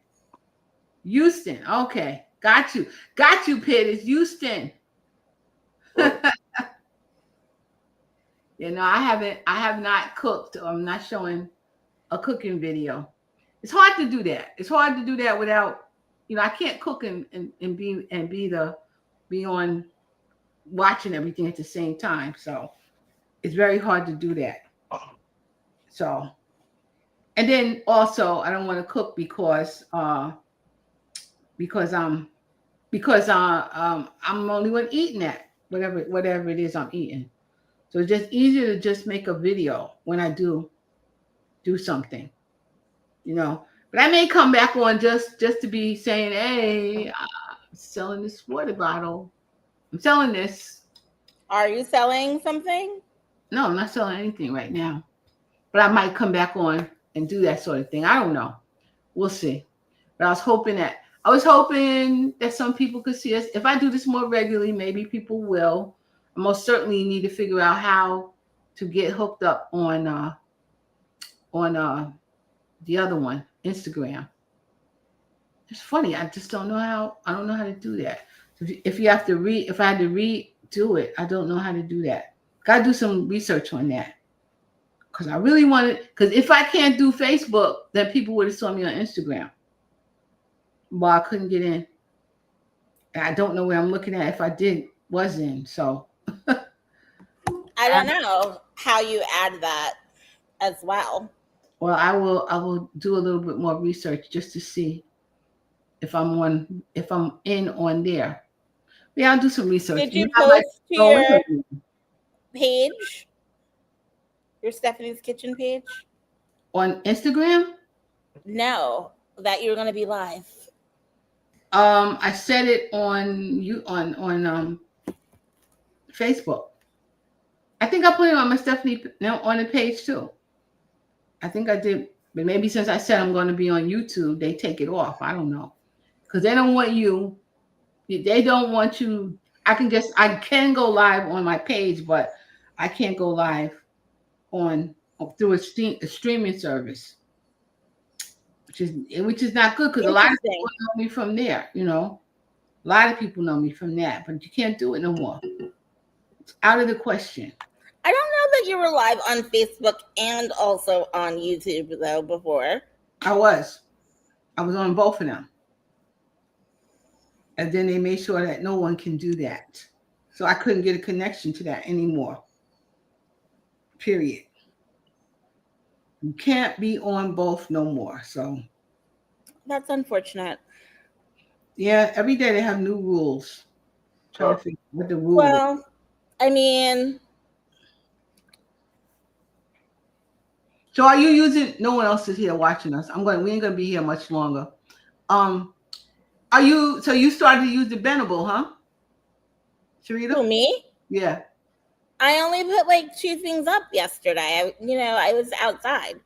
S1: Houston. Okay. Got you. Got you, Pitt. It's Houston. I have not cooked. I'm not showing a cooking video. It's hard to do that. It's hard to do that without, I can't cook and be on watching everything at the same time. So it's very hard to do that. So, and then also I don't want to cook because I'm only one eating that whatever it is I'm eating. So it's just easier to just make a video when I do something, But I may come back on just to be saying, hey, I'm selling this water bottle. I'm selling this.
S2: Are you selling something?
S1: No, I'm not selling anything right now. But I might come back on and do that sort of thing. I don't know. We'll see. But I was hoping that some people could see us. If I do this more regularly, maybe people will. I most certainly need to figure out how to get hooked up on the other one, Instagram. It's funny. I just don't know how. I don't know how to do that. If I had to redo it, I don't know how to do that. Got to do some research on that. Because I really want it. Because if I can't do Facebook, then people would have saw me on Instagram. Well, I couldn't get in. And I don't know where I'm looking at if I was in. So
S2: I don't know how you add that as well.
S1: Well, I will do a little bit more research just to see if I'm in on there. Yeah, I'll do some research.
S2: Did you post to your page? Your Stephanie's Kitchen page?
S1: On Instagram?
S2: No, that you were going to be live.
S1: I said it on Facebook. I think I put it on my Stephanie on the page too. I think I did, but maybe since I said I'm going to be on YouTube, they take it off. I don't know, because they don't want you. They don't want you. I can go live on my page, but I can't go live through a streaming service, which is not good because a lot of people know me from there. A lot of people know me from that, but you can't do it no more. It's out of the question.
S2: I don't know that you were live on Facebook and also on YouTube though before.
S1: I was on both of them. And then they made sure that no one can do that. So I couldn't get a connection to that anymore. Period. You can't be on both no more. So
S2: that's unfortunate.
S1: Yeah, every day they have new rules. Trying to figure out what the rules.
S2: Well, I mean,
S1: so are you using? No one else is here watching us. We ain't gonna be here much longer. Are you? So you started to use the Bendable, huh? Sherrita?
S2: Who, me?
S1: Yeah.
S2: I only put like 2 things up yesterday. I was outside.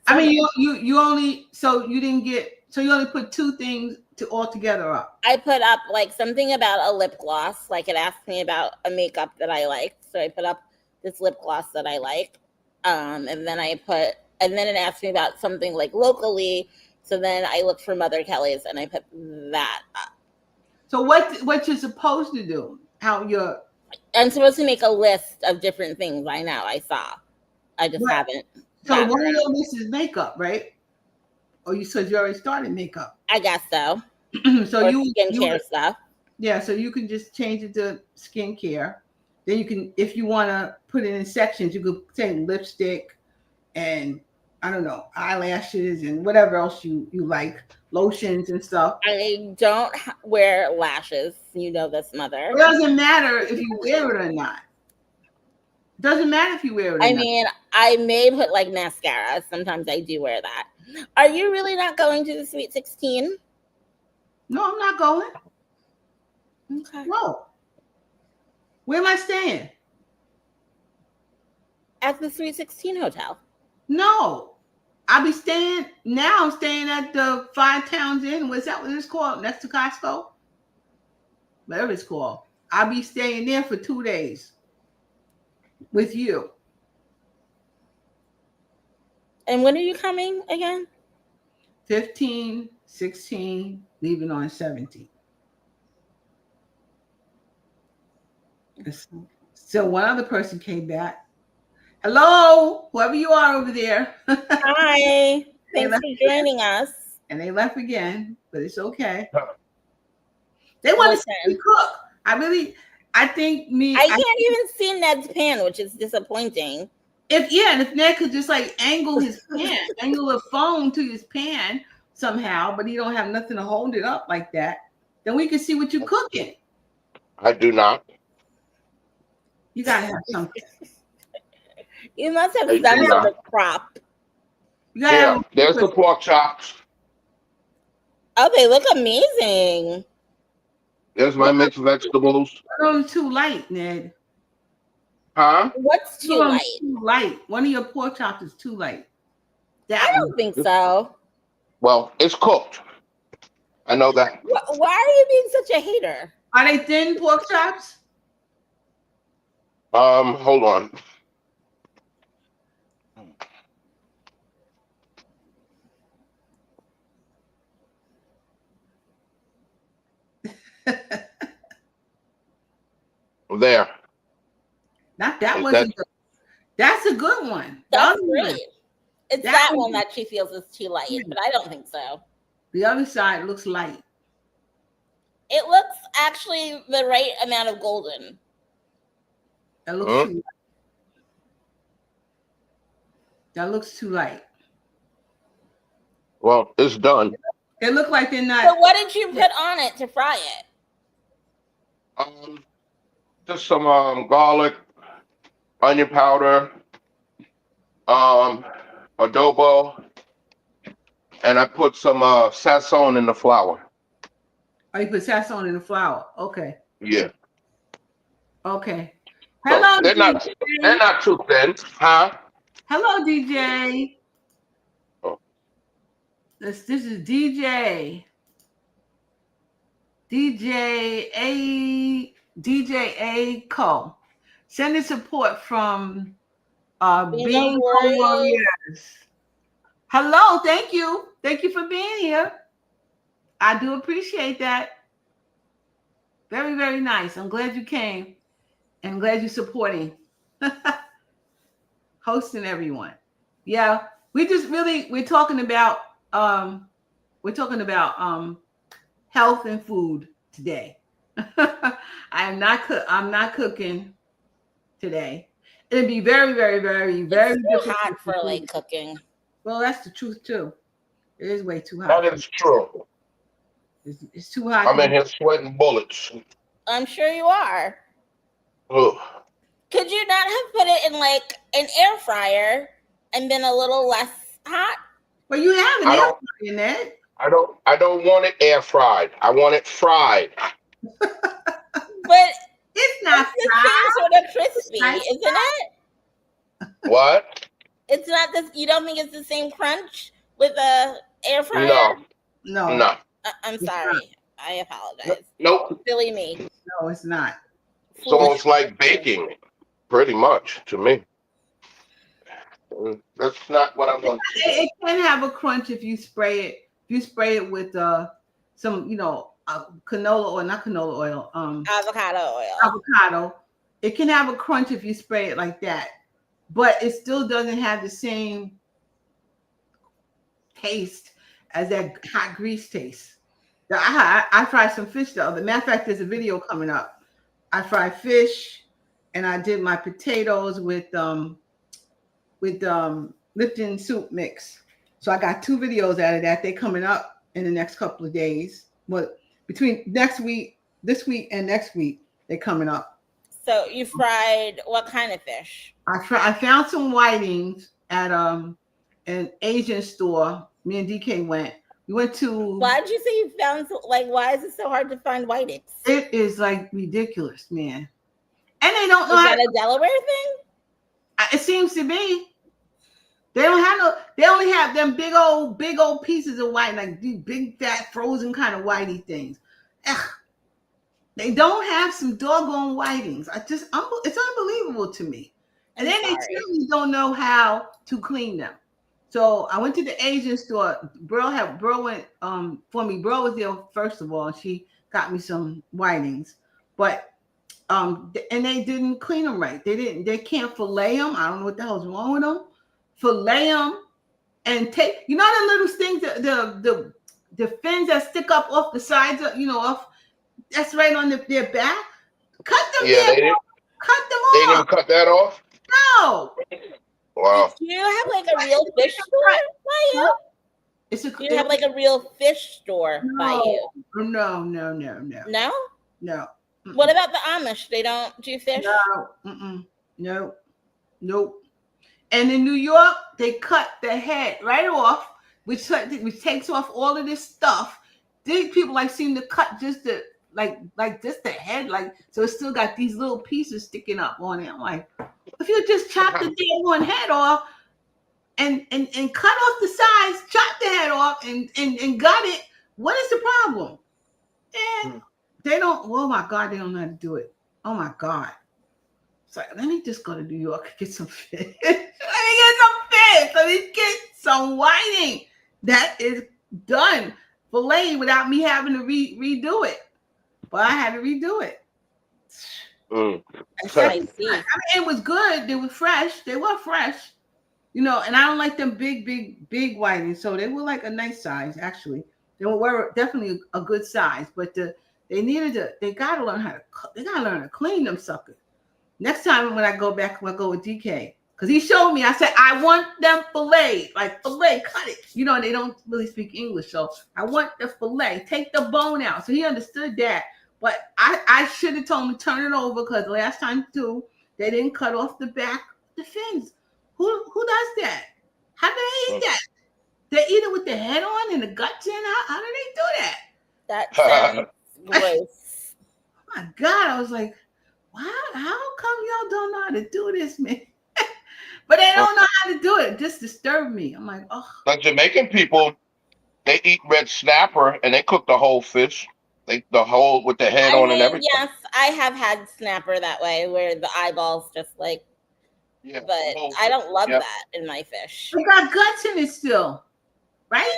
S1: I mean, you only you didn't get you only put 2 things all together up.
S2: I put up like something about a lip gloss. Like it asked me about a makeup that I liked, so I put up this lip gloss that I like. And then it asked me about something like locally. So then I looked for Mother Kelly's and I put that up.
S1: So what you're supposed to do?
S2: I'm supposed to make a list of different things. I know. I saw. I just haven't.
S1: So one of your lists is makeup, right? Or you said you already started makeup?
S2: I guess so.
S1: So
S2: or skincare stuff.
S1: Yeah, so you can just change it to skincare. Then you can, if you want to put it in sections, you could say lipstick and I don't know, eyelashes and whatever else you like, lotions and stuff.
S2: I don't wear lashes. You know this, mother.
S1: It doesn't matter if you wear it or not. Doesn't matter if you wear it or
S2: I
S1: not.
S2: mean, I may put like mascara. Sometimes I do wear that. Are you really not going to the Sweet 16?
S1: No, I'm not going.
S2: Okay.
S1: No. Where am I staying?
S2: At the Sweet 16 hotel.
S1: No. I'll be staying now. I'm staying at the Five Towns Inn. What's that? What it's called? Next to Costco? Whatever it's called. I'll be staying there for 2 days with you.
S2: And when are you coming again?
S1: 15, 16, leaving on 17. So one other person came back. Hello, whoever you are over there.
S2: Hi. Thanks for joining us.
S1: And they left again, but it's okay. They want to see me
S2: Listen.
S1: cook. I think
S2: I can't even see Ned's pan, which is disappointing.
S1: If Ned could just like angle his pan, angle the phone to his pan somehow, but he don't have nothing to hold it up like that, then we can see what you're cooking.
S3: I do not.
S1: You gotta have something.
S2: You must have some sort of crop.
S1: You gotta
S3: Yeah,
S1: have
S3: there's the pork chops.
S2: Oh, they look amazing.
S3: There's my mixed vegetables.
S1: One too light, Ned.
S3: Huh?
S2: What's too light?
S1: Too light. One of your pork chops is too light.
S2: I don't think so.
S3: Well, it's cooked. I know that.
S2: Why are you being such a hater?
S1: Are they thin pork chops?
S3: Hold on. There.
S1: Not that wasn't good. That's a good one.
S2: That's great. It's that one
S1: one
S2: that she feels is too light, but I don't think so.
S1: The other side looks light.
S2: It looks actually the right amount of golden.
S1: That looks too light. That looks too light.
S3: Well, it's done.
S1: They look like they're not.
S2: So what did you put on it to fry it?
S3: Just some garlic, onion powder, adobo, and I put some sazon in the flour.
S1: Oh, you put sazon in the flour. Okay.
S3: Yeah.
S1: Okay.
S3: So
S1: Hello,
S3: they're
S1: DJ.
S3: not too thin, huh?
S1: Hello, DJ.
S3: Oh.
S1: This is DJ. DJ A Co. Sending support from Being Warriors. Hello, thank you. Thank you for being here. I do appreciate that. Very, very nice. I'm glad you came. And I'm glad you're supporting. Hosting everyone. Yeah, we're talking about health and food today. I'm not cooking today. It'd be very, very, very, very
S2: difficult. Hot for like cooking.
S1: Well, that's the truth too. It is way too hot.
S3: That is true.
S1: It's too hot.
S3: I'm in here sweating bullets.
S2: I'm sure you are.
S3: Ugh.
S2: Could you not have put it in like an air fryer and been a little less hot?
S1: Well, you have an air fryer in that.
S3: I don't want it air fried. I want it fried.
S2: But
S1: it's not
S2: fried. Sort of crispy, isn't it?
S3: What?
S2: It's not this. You don't think it's the same crunch with a air fryer?
S1: No.
S2: I'm sorry. I apologize.
S3: Nope.
S2: Silly me.
S1: No, it's not.
S3: It's almost like baking, pretty much to me. That's not what I'm going to do.
S1: It can have a crunch if you spray it. If you spray it with some, canola oil, not canola oil,
S2: avocado oil.
S1: Avocado. It can have a crunch if you spray it like that, but it still doesn't have the same taste as that hot grease taste. I fried some fish the other. Matter of fact, there's a video coming up. I fried fish, and I did my potatoes with Lipton soup mix. So I got 2 videos out of that. They coming up in the next couple of days. But between next week, this week, and next week, they coming up.
S2: So you fried what kind of fish?
S1: I found some whitings at an Asian store. Me and DK went. We went to.
S2: Why did you say you found like? Why is it so hard to find whitings?
S1: It is like ridiculous, man. And they don't know
S2: Is
S1: how.
S2: that a Delaware thing?
S1: It seems to be. They don't have no. They only have them big old pieces of white, like these big fat frozen kind of whitey things. Ugh. They don't have some doggone whitings. It's unbelievable to me. And then they certainly don't know how to clean them. So I went to the Asian store. Bro went for me. Bro was there first of all, and she got me some whitings, but and they didn't clean them right. They can't fillet them. I don't know what the hell's wrong with them. Fillet them and take, you know, the little things, the fins that stick up off the sides of, off, that's right on their back. Cut them.
S3: Yeah,
S1: cut them off.
S3: They didn't cut that off.
S1: No.
S3: Wow.
S2: Do you have like a real fish store by you? Do you have like a real fish store by you?
S1: No.
S2: No?
S1: No.
S2: What about the Amish? They don't do fish?
S1: No. Nope. And in New York, they cut the head right off, which takes off all of this stuff. These people seem to cut just the just the head, so it's still got these little pieces sticking up on it. I'm like, if you just chop the damn one head off and cut off the sides, chop the head off and got it, what is the problem? And they don't. Oh my God, they don't know how to do it. Oh my God. It's like, let me just go to New York and get some fish. Let me get some whiting that is done, filleted without me having to redo it. But I had to redo it. I mean, it was good. They were fresh. They were fresh. And I don't like them big whitings. So they were like a nice size, actually. They were definitely a good size. But they gotta learn how to clean them suckers. Next time when I go back, I'll go with DK. Because he showed me, I said, I want them fillet, cut it. They don't really speak English. So I want the fillet, take the bone out. So he understood that. But I should have told him to turn it over, because last time too, they didn't cut off the back, the fins. Who does that? How do they eat that? They eat it with the head on and the guts in. How do they do that?
S2: That sounds gross.
S1: Oh my God, I was like, wow, how come y'all don't know how to do this, man? But they don't know how to do it. It just disturbed me. I'm like, oh.
S3: The Jamaican people, they eat red snapper and they cook the whole fish. The whole with the head on and everything.
S2: Yes, I have had snapper that way, where the eyeballs just but I don't love that in my fish.
S1: They got guts in it still, right?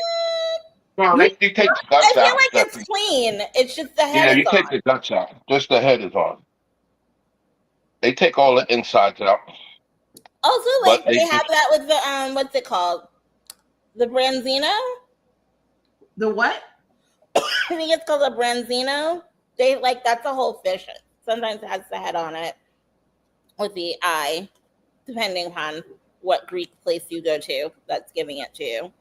S3: No, they take the guts out.
S2: I feel like it's clean. It's just the head.
S3: Yeah, you take the guts out. Just the head is on. They take all the insides out.
S2: Also, they have that with the what's it called? The branzino?
S1: The what?
S2: I think it's called a branzino. They that's a whole fish. Sometimes it has the head on it with the eye, depending upon what Greek place you go to that's giving it to you.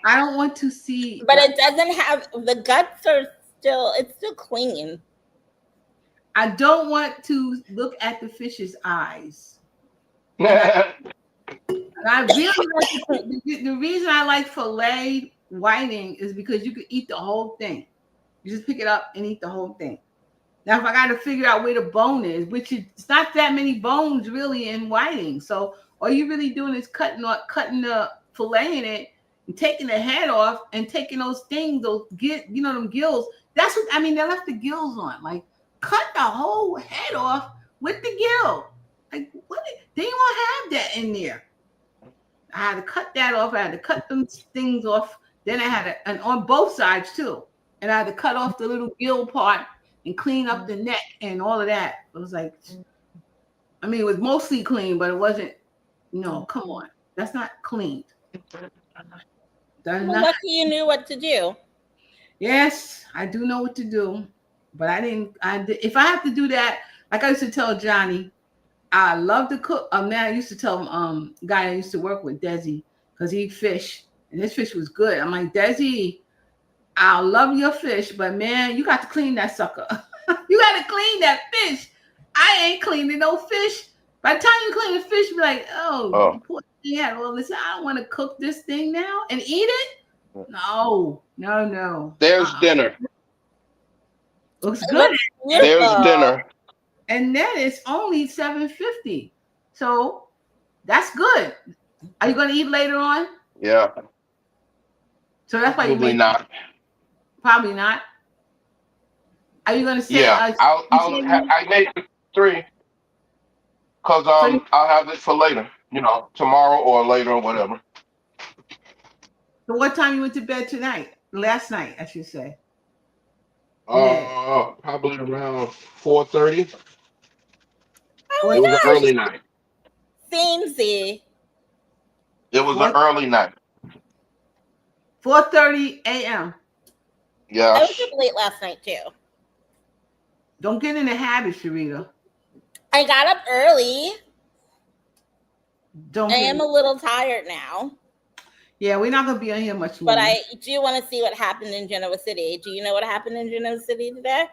S1: I don't want to see.
S2: But it doesn't have, the guts are it's still clean.
S1: I don't want to look at the fish's eyes. And I really the reason I like fillet whiting is because you can eat the whole thing. You just pick it up and eat the whole thing. Now, if I got to figure out where the bone is, which is, it's not that many bones really in whiting. So all you really doing is cutting the fillet in it and taking the head off and taking those things, them gills. That's what, they left the gills on. Cut the whole head off with the gill. What? They won't have that in there. I had to cut that off. I had to cut them things off. Then I had to, and on both sides too. And I had to cut off the little gill part and clean up the neck and all of that. It was it was mostly clean, but it wasn't, come on. That's not clean.
S2: Lucky you knew what to do.
S1: Yes, I do know what to do. But if I have to do that, like I used to tell Johnny, I love to cook. Man, I used to tell guy I used to work with, Desi, because he fish and his fish was good. I'm like, Desi, I love your fish, but man, you got to clean that sucker. You got to clean that fish. I ain't cleaning no fish. By the time you clean the fish, you be like, oh,
S3: Oh,
S1: poor thing had all this. I don't want to cook this thing now and eat it. No, no, no.
S3: there's dinner.
S1: Looks
S2: It
S1: good.
S2: looks
S3: There's
S2: beautiful.
S3: dinner.
S1: And then it's only $7.50. So that's good. Are you going to eat later on?
S3: Yeah,
S1: So that's why you
S3: probably
S1: make
S3: not.
S1: probably not. Are you going to say?
S3: Yeah,
S1: You say
S3: I made it 3 because
S1: so.
S3: I'll have it for later. You know, tomorrow or later or whatever.
S1: So what time you went to bed tonight? Last night, I should say. Yeah.
S3: Probably around 4:30.
S2: Oh
S1: Four
S3: It was an
S2: my gosh,
S3: early night.
S2: samey.
S3: It was an
S1: four
S3: early night.
S1: 4:30 a.m.
S2: I was
S3: Yes.
S2: up late last night too.
S1: Don't get in the habit, Sherrita.
S2: I got up early.
S1: Don't
S2: I
S1: get.
S2: am a little tired now,
S1: Yeah, we're not gonna be on here much
S2: but
S1: longer.
S2: I do want to see what happened in Genoa City. Do you know what happened in Genoa City today?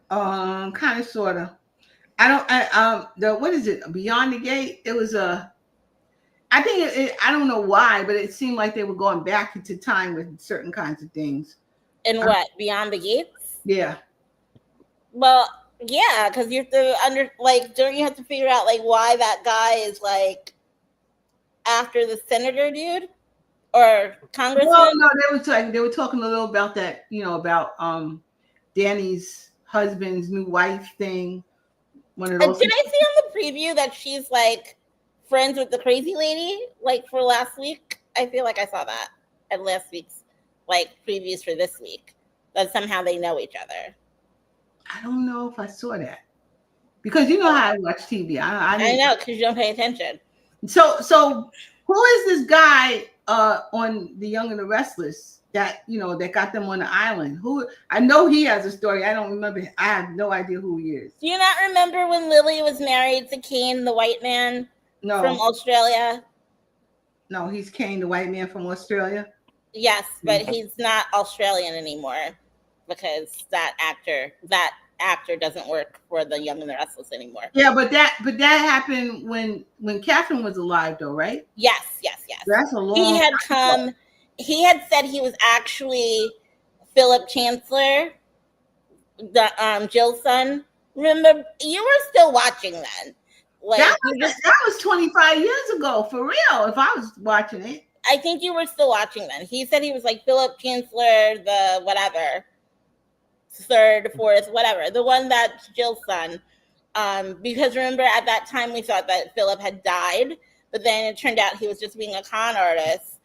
S1: Kind of, sorta. I don't. The what is it? Beyond the Gate. It was a. I think I don't know why, but it seemed like they were going back into time with certain kinds of things.
S2: And what? Beyond the Gates?
S1: Yeah.
S2: Well, yeah, because you have to don't you have to figure out like why that guy is like after the senator dude or congressman?
S1: Well, no, they were talking a little about that, about Danny's husband's new wife thing. One of those.
S2: Did I see on the preview that she's like friends with the crazy lady like for last week? I feel like I saw that at last week's like previews for this week. That somehow they know each other.
S1: I don't know if I saw that because you know how I watch TV. I
S2: know because you don't pay attention.
S1: So who is this guy on The Young and the Restless that that got them on the island? Who I know he has a story. I don't remember. I have no idea who he is.
S2: Do you not remember when Lily was married to Kane, the white man from Australia?
S1: No, he's Kane, the white man from Australia.
S2: Yes, but he's not Australian anymore because that actor doesn't work for The Young and the Restless anymore.
S1: Yeah, but that happened when Catherine was alive, though, right?
S2: Yes.
S1: That's a long.
S2: He had said he was actually Philip Chancellor, the Jill's son. Remember, you were still watching then. Like
S1: that was 25 years ago, for real. If I was watching it,
S2: I think you were still watching then. He said he was like Philip Chancellor, the whatever, third, fourth, whatever, the one that's Jill's son. Because remember, at that time we thought that Philip had died, but then it turned out he was just being a con artist.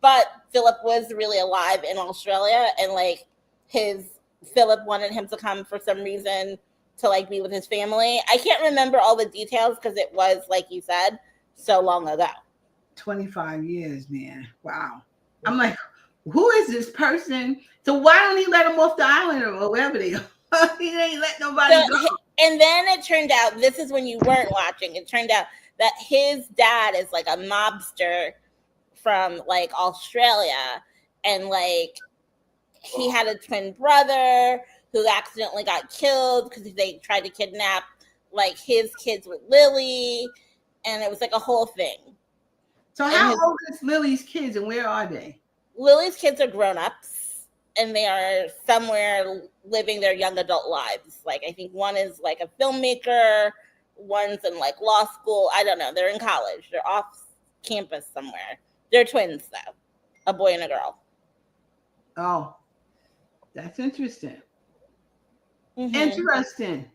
S2: But Philip was really alive in Australia, and like Philip wanted him to come for some reason to like be with his family. I can't remember all the details because it was, like you said, so long ago.
S1: 25 years, man. Wow. I'm like, who is this person? So why don't he let him off the island or wherever they go? He ain't let nobody go.
S2: And then it turned out, this is when you weren't watching, it turned out that his dad is like a mobster from like Australia, and like he had a twin brother who accidentally got killed because they tried to kidnap like his kids with Lily, and it was like a whole thing.
S1: So how old is Lily's kids and where are they?
S2: Lily's kids are grown-ups and they are somewhere living their young adult lives. Like I think one is like a filmmaker, one's in like law school. I don't know. They're in college. They're off campus somewhere. They're twins though, a boy and a girl.
S1: Oh, that's interesting.
S2: Mm-hmm.
S1: Interesting.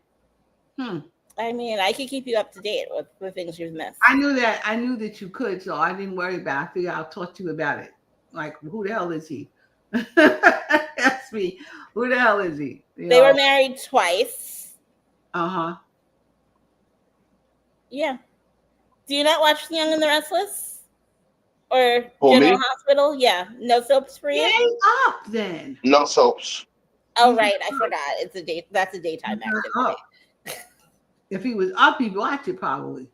S2: I mean, I could keep you up to date with the things you've missed.
S1: I knew that you could, so I didn't worry about it. I figured I'll talk to you about it. Like, who the hell is he? Ask me, who the hell is he?
S2: They were married twice.
S1: Uh-huh.
S2: Yeah. Do you not watch The Young and the Restless? Or
S3: For
S2: General
S3: me?
S2: Hospital? Yeah. No soaps for you?
S1: Hang up then.
S3: No soaps.
S2: Oh, right. I forgot. That's a daytime activity.
S1: If he was up, you'd watch it probably.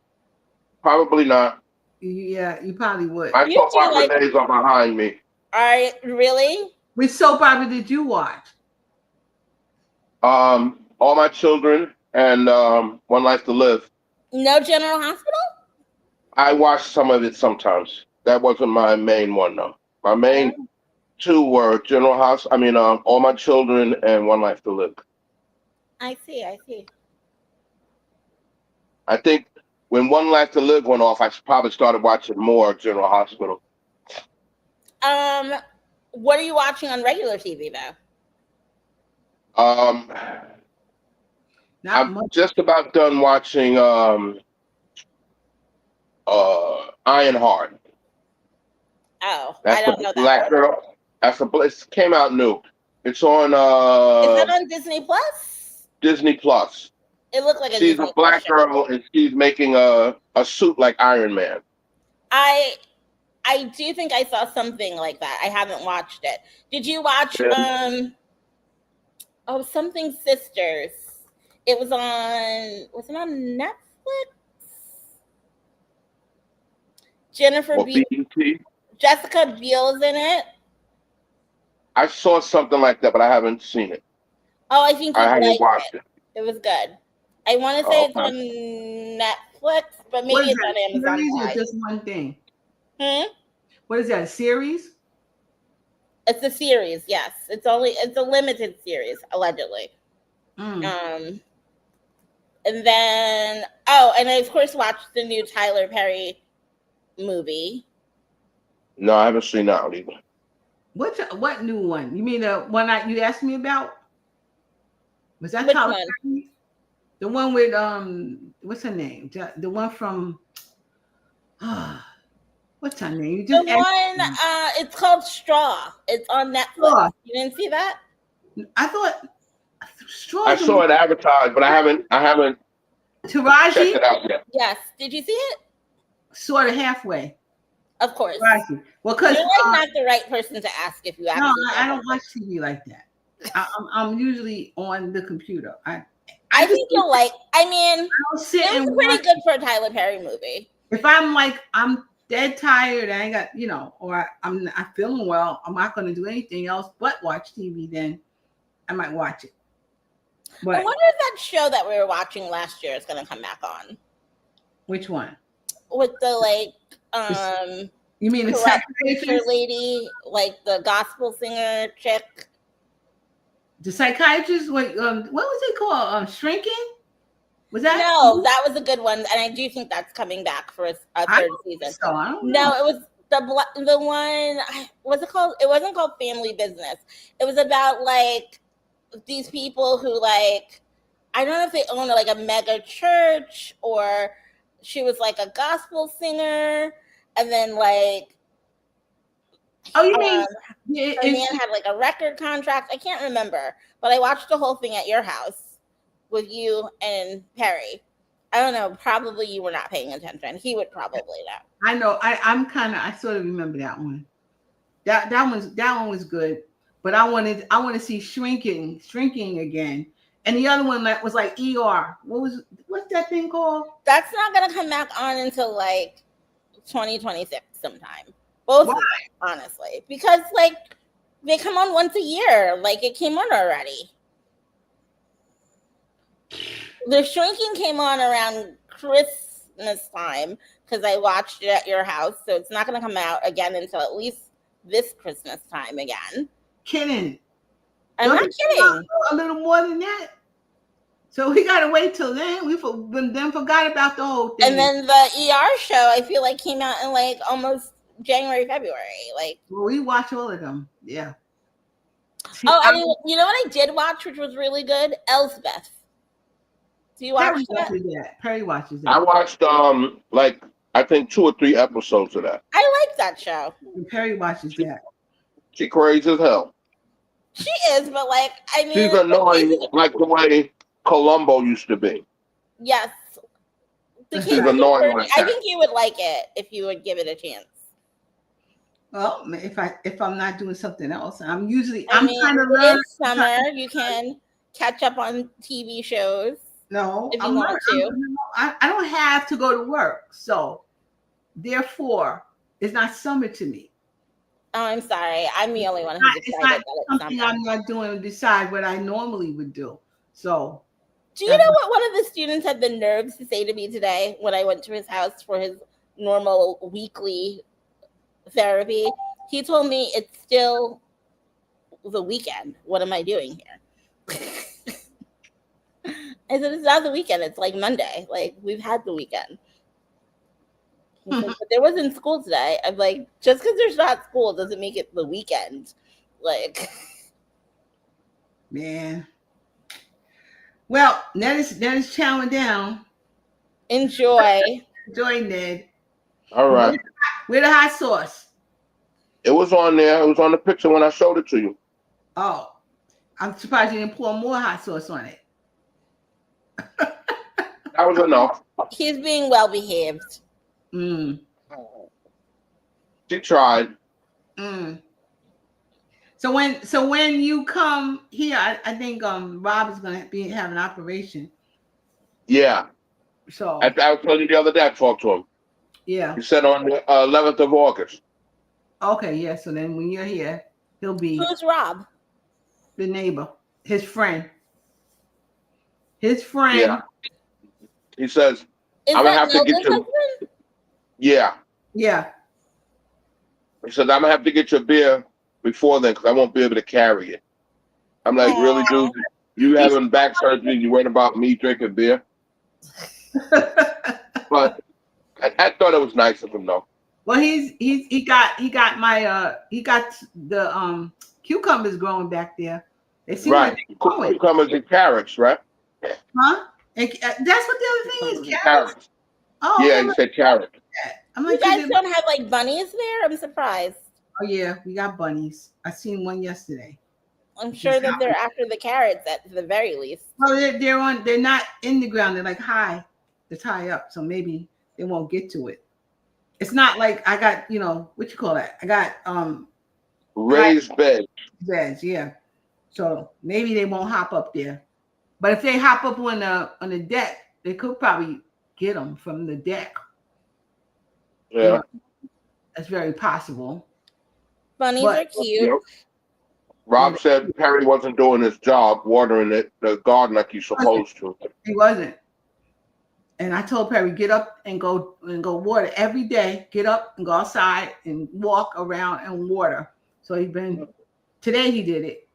S3: Probably not.
S1: Yeah, you probably would.
S3: My
S2: You
S3: soap
S2: do
S3: opera
S2: like,
S3: days are behind me.
S2: are really?
S1: Which soap opera did you watch?
S3: All My Children and One Life to Live.
S2: No General Hospital?
S3: I watch some of it sometimes. That wasn't my main one though. My main
S2: Oh,
S3: two were General House. I mean, All My Children and One Life to Live.
S2: I see. I see.
S3: I think when One Life to Live went off, I probably started watching more General Hospital.
S2: Um, what are you watching on regular TV though?
S3: Um,
S1: Not
S3: I'm
S1: much.
S3: just about done watching Ironheart.
S2: Oh, I
S3: That's
S2: don't
S3: the
S2: know that
S3: black
S2: one.
S3: girl. It came out new. It's on
S2: Is that on Disney Plus?
S3: Disney Plus.
S2: It looked like a
S3: She's a
S2: Disney Plus
S3: black
S2: show.
S3: girl and she's making a suit like Iron Man.
S2: I I do think I saw something like that. I haven't watched it. Did you watch
S3: Yeah.
S2: Something Sisters? It was it on Netflix? Jennifer
S3: Or
S2: Be-
S3: BET.
S2: Jessica Biel's in it.
S3: I saw something like that, but I haven't seen it.
S2: Oh, I think
S3: I
S2: you'd
S3: haven't
S2: like
S3: watched
S2: it.
S3: it.
S2: It was good. I want to say
S3: Oh,
S2: it's
S3: okay.
S2: on Netflix, but
S1: What
S2: maybe
S1: is
S2: it's
S1: that?
S2: on Amazon
S1: Series or
S2: Prime.
S1: just one thing?
S2: Hmm?
S1: What is that? A series?
S2: It's a series, yes. It's a limited series, allegedly.
S1: Mm.
S2: And then and I of course watched the new Tyler Perry movie.
S3: No, I haven't seen that one either.
S1: What new one? You mean the one you asked me about? Was that
S2: Which
S1: Tyler
S2: one?
S1: Perry? The one with what's her name? The one from what's her name? You
S2: The
S1: just asked
S2: one
S1: me.
S2: it's called Straw. It's on Netflix.
S1: Straw.
S2: You didn't see that?
S1: I thought Straw
S3: I
S1: is the
S3: saw
S1: one.
S3: it advertised, but I haven't checked
S1: Taraji,
S3: it out yet.
S2: Yes. Did you see it?
S1: sort of halfway.
S2: Of course.
S1: Taraji. Well, because
S2: You're like not the right person to ask if you
S1: no,
S2: actually
S1: I
S2: saw
S1: don't watch
S2: something.
S1: TV like that. I'm usually on the computer. I
S2: I
S1: just
S2: think you'll like. I mean,
S1: don't sit
S2: it
S1: and
S2: was pretty
S1: watch.
S2: good for a Tyler Perry movie.
S1: If I'm like I'm dead tired, I ain't got or I'm not feeling well, I'm not going to do anything else but watch TV. Then I might watch it.
S2: I
S1: But
S2: wonder if that show that we were watching last year is going to come back on
S1: which one?
S2: with the
S1: You mean the
S2: corrupt preacher
S1: psychiatrist?
S2: lady, like the gospel singer chick.
S1: The psychiatrist? What was it called? Shrinking? Was that?
S2: No, that was a good one, and I do think that's coming back for a
S1: I
S2: third
S1: don't think
S2: season.
S1: so. I don't
S2: No,
S1: know.
S2: it was the one. What's it called? It wasn't called Family Business. It was about like these people who like I don't know if they own like a mega church or she was like a gospel singer, and then like
S1: Oh, you mean
S2: her man had like a record contract. I can't remember, but I watched the whole thing at your house with you and Perry. I don't know. Probably you were not paying attention. He would probably know.
S1: I know. I sort of remember that one. That one was good. But I want to see shrinking again. And the other one that was like ER. What's that thing called?
S2: That's not gonna come back on until like 2026 sometime. Both of them, honestly, because like they come on once a year. Like it came on already. The Shrinking came on around Christmas time because I watched it at your house, so it's not going to come out again until at least this Christmas time again.
S1: Kidding.
S2: I'm not kidding.
S1: A little more than that. So we gotta wait till then. We then forgot about the whole thing.
S2: And then the ER show, I feel like came out in like almost January, February. Like,
S1: well, we watch all of them. Yeah.
S2: You know what I did watch, which was really good? Elsbeth. Do you watch that?
S1: Perry watches that.
S3: I watched like I think 2 or 3 episodes of that.
S2: I like that show.
S1: And Perry watches that.
S3: She crazy as hell.
S2: She is, but like I mean,
S3: She's annoying like the way Columbo used to be.
S2: Yes.
S3: She's annoying like
S2: I
S3: that.
S2: think you would like it if you would give it a chance.
S1: Well, if I'm not doing something else, I'm
S2: I mean,
S1: trying to learn.
S2: It's summer. You can catch up on TV shows.
S1: No,
S2: if you
S1: I'm not.
S2: want to.
S1: I don't have to go to work, so therefore, it's not summer to me.
S2: Oh, I'm sorry. I'm the only one who
S1: It's
S2: decided
S1: not
S2: that it's
S1: something
S2: summer.
S1: I'm not doing to decide what I normally would do. So,
S2: Do you know what one of the students had the nerves to say to me today when I went to his house for his normal weekly therapy? He told me it's still the weekend. What am I doing here? I said, it's not the weekend. It's like Monday. Like, we've had the weekend. He's like, but there wasn't school today. I'm like, just because there's not school doesn't make it the weekend. Like,
S1: man. Well, Ned is chowing down.
S2: enjoy.
S1: Enjoy, Ned.
S3: All right.
S1: Where the hot sauce?
S3: It was on there. It was on the picture when I showed it to you.
S1: Oh, I'm surprised you didn't pour more hot sauce on it.
S3: That was enough.
S2: He's being well behaved.
S1: Mm.
S3: She tried.
S1: Mm. So when you come here, I think Rob is gonna have an operation.
S3: Yeah.
S1: So
S3: I was telling you the other day. I talked to him.
S1: yeah.
S3: He said on the 11th of August.
S1: Okay, yeah. So then when you're here, he'll be
S2: Who's Rob?
S1: the neighbor, his friend. His friend.
S3: Yeah. He says,
S2: Is
S3: I'm gonna
S2: that
S3: have to get
S2: Nelda's
S3: you.
S2: husband?
S3: Yeah.
S1: Yeah.
S3: He says, I'm gonna have to get your beer before then because I won't be able to carry it. I'm like, really, dude? You having back surgery? You worried about me drinking beer? But I thought it was nice of him, though.
S1: Well, he got the cucumbers growing back there. They seem like
S3: Right.
S1: they're growing,
S3: Cucumbers and carrots, right?
S1: huh? And, that's what the other thing is, carrots. Oh,
S3: Yeah,
S1: okay.
S3: he said carrot.
S1: I'm
S2: You
S1: like,
S2: guys don't have like bunnies there? I'm surprised.
S1: oh yeah, we got bunnies. I seen one yesterday.
S2: I'm sure that they're after the carrots at the very least.
S1: Well, they're not in the ground. They're like high. They're high up, so maybe they won't get to it. It's not like I got, what you call that? I got
S3: Raised bed.
S1: beds, yeah. So maybe they won't hop up there. But if they hop up on the deck, they could probably get them from the deck.
S3: Yeah.
S1: That's very possible.
S2: Bunnies are cute.
S3: Yep. Rob said Perry wasn't doing his job watering the garden like he's supposed to.
S1: He wasn't. And I told Perry, get up and go water every day. Get up and go outside and walk around and water. So today he did it.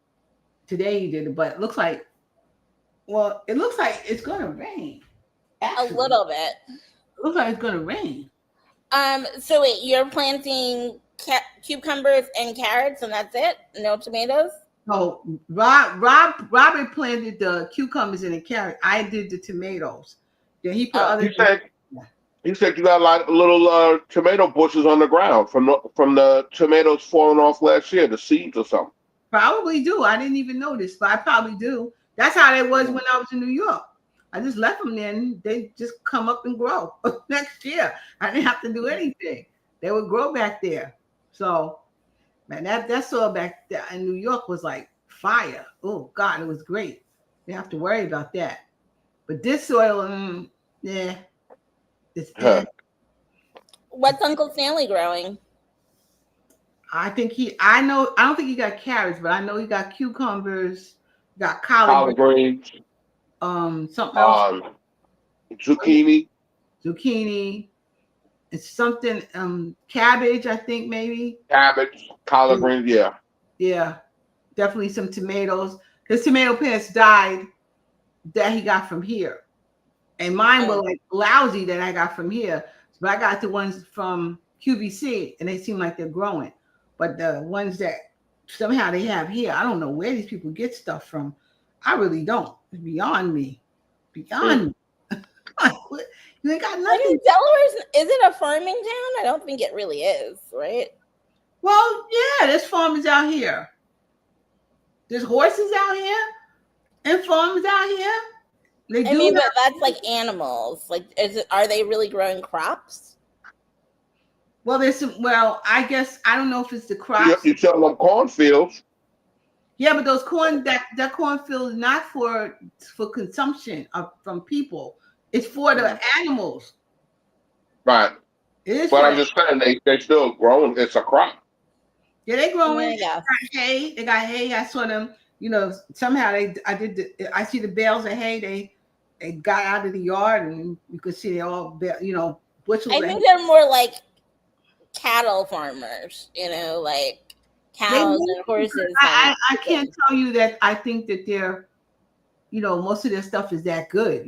S1: But it looks like it's gonna rain. Actually,
S2: A little bit.
S1: It looks like it's gonna rain.
S2: So wait, you're planting cucumbers and carrots, and that's it? No tomatoes?
S1: No, Robert planted the cucumbers and the carrot. I did the tomatoes. Then he put other.
S3: He said you got a lot of little tomato bushes on the ground from the tomatoes falling off last year, the seeds or something.
S1: Probably do. I didn't even notice, but I probably do. That's how it was when I was in New York. I just left them there and they just come up and grow next year. I didn't have to do anything. They would grow back there. So, man, that soil back there in New York was like fire. Oh, God, it was great. You don't have to worry about that. But this soil, yeah. It's
S2: What's Uncle Stanley growing?
S1: I don't think he got carrots, but I know he got cucumbers, got collard
S3: greens,
S1: something else.
S3: Zucchini.
S1: It's something, cabbage, I think maybe.
S3: Cabbage, collard greens, yeah.
S1: Yeah, definitely some tomatoes. His tomato plants died that he got from here. And mine were like lousy that I got from here. But I got the ones from QVC and they seem like they're growing. But the ones that somehow they have here, I don't know where these people get stuff from. I really don't. It's beyond me. Beyond me. You ain't got nothing.
S2: I mean, Delaware's, is it a farming town? I don't think it really is, right?
S1: Well, yeah, there's farmers out here. There's horses out here and farmers out here.
S2: But that's like animals. Like, are they really growing crops?
S1: Well, I guess I don't know if it's the crops.
S3: You tell them cornfields.
S1: Yeah, but those corn that cornfield is not for consumption from people. It's for the animals.
S3: Right.
S1: It is
S3: But
S1: for
S3: I'm
S1: the
S3: just saying they still growing. It's a crop.
S1: yeah, they growing.
S2: I
S1: They
S2: guess.
S1: got hay. They got hay. I saw them. Somehow I see the bales of hay. They got out of the yard, and you could see they all bushels
S2: I
S1: of hay.
S2: think they're more like cattle farmers, like
S1: They
S2: cows
S1: move
S2: and
S1: because
S2: horses and
S1: I can't
S2: chickens.
S1: tell you that I think that they're most of their stuff is that good.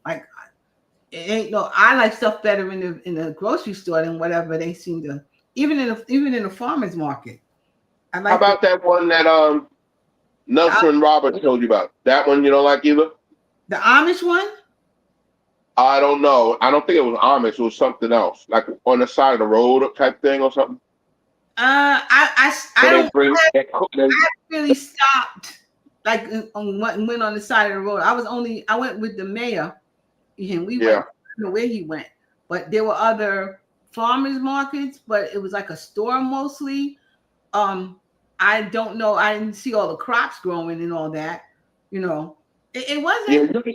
S1: Like it ain't no. I like stuff better in the grocery store than whatever they seem to. Even in the farmers market, I
S3: How
S1: like
S3: about that one that
S1: the
S3: Nelson Robert told you about? That one you don't like either?
S1: the Amish one.
S3: I don't know. I don't think it was Amish. It was something else, like on the side of the road type thing or something.
S1: I
S3: Where they
S1: don't
S3: bring they cook.
S1: really stopped like went on the side of the road. I went with the mayor and we went.
S3: Yeah.
S1: I don't know where he went, but there were other farmers markets, but it was like a store mostly. I don't know. I didn't see all the crops growing and all that. It
S3: Yeah.
S1: wasn't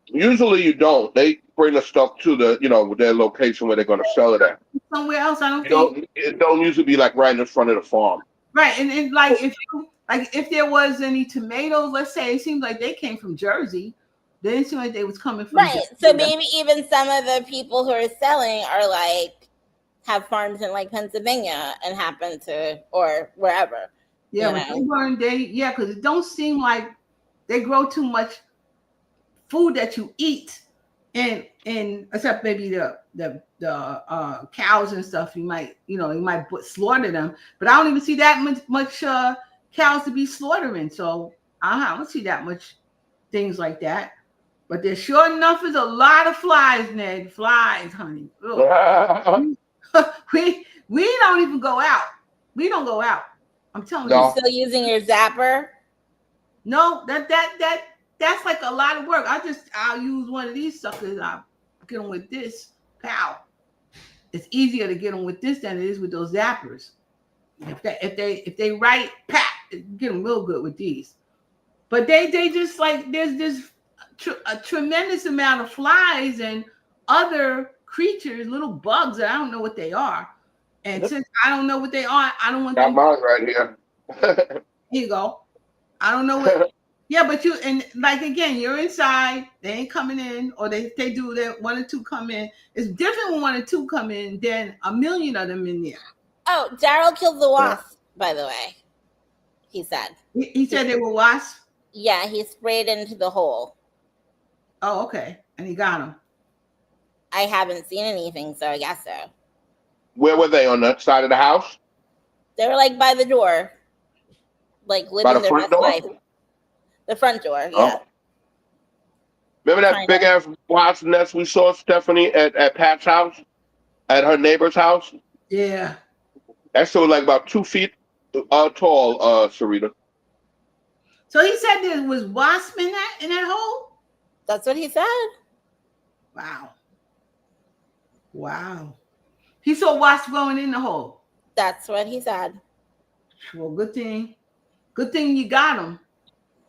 S3: Usually you don't. They bring the stuff to their location where they're going to sell it at.
S1: somewhere else. I don't
S3: You
S1: think.
S3: don't. It don't usually be like right in front of the farm.
S1: Right, and if there was any tomatoes, let's say it seems like they came from Jersey. They didn't seem like they was coming from
S2: Right. So
S1: Jersey.
S2: maybe even some of the people who are selling are like have farms in like Pennsylvania and happen to or wherever.
S1: Yeah, but they weren't. Because it don't seem like they grow too much food that you eat, and except maybe the cows and stuff. You might slaughter them, but I don't even see that much cows to be slaughtering. So I don't see that much things like that. But there sure enough is a lot of flies, Ned. Flies, honey. we don't even go out. We don't go out. I'm telling
S2: You're
S1: you.
S3: No.
S2: still using your zapper?
S1: No, that's like a lot of work. I'll use one of these suckers. I'll get them with this. Pow. It's easier to get them with this than it is with those zappers. If they right, pat, get them real good with these. But they just like there's this a tremendous amount of flies and other creatures, little bugs that I don't know what they are. And since I don't know what they are, I don't want
S3: Got
S1: them.
S3: mine right here.
S1: Here you go. I don't know what. Yeah, but and like again, you're inside. They ain't coming in, or they do that. One or two come in. It's different when one or two come in than a million of them in there.
S2: Oh, Daryl killed the wasp, by the way. He said.
S1: He said they were wasps.
S2: Yeah, he sprayed into the hole.
S1: Oh, okay, and he got them.
S2: I haven't seen anything, so I guess so.
S3: Where were they, on the side of the house?
S2: They were like by the door, like
S3: By
S2: living
S3: the
S2: their
S3: front
S2: best
S3: door?
S2: life. The front door, yeah.
S3: Oh. Remember that
S2: Kind
S3: big
S2: of.
S3: ass wasp nest we saw, Stephanie, at Pat's house, at her neighbor's house?
S1: Yeah.
S3: That shit was like about 2 feet tall, Sherrita.
S1: So he said there was wasp in that hole.
S2: That's what he said.
S1: Wow. Wow. He saw wasp going in the hole.
S2: That's what he said.
S1: Well, good thing. Good thing you got him,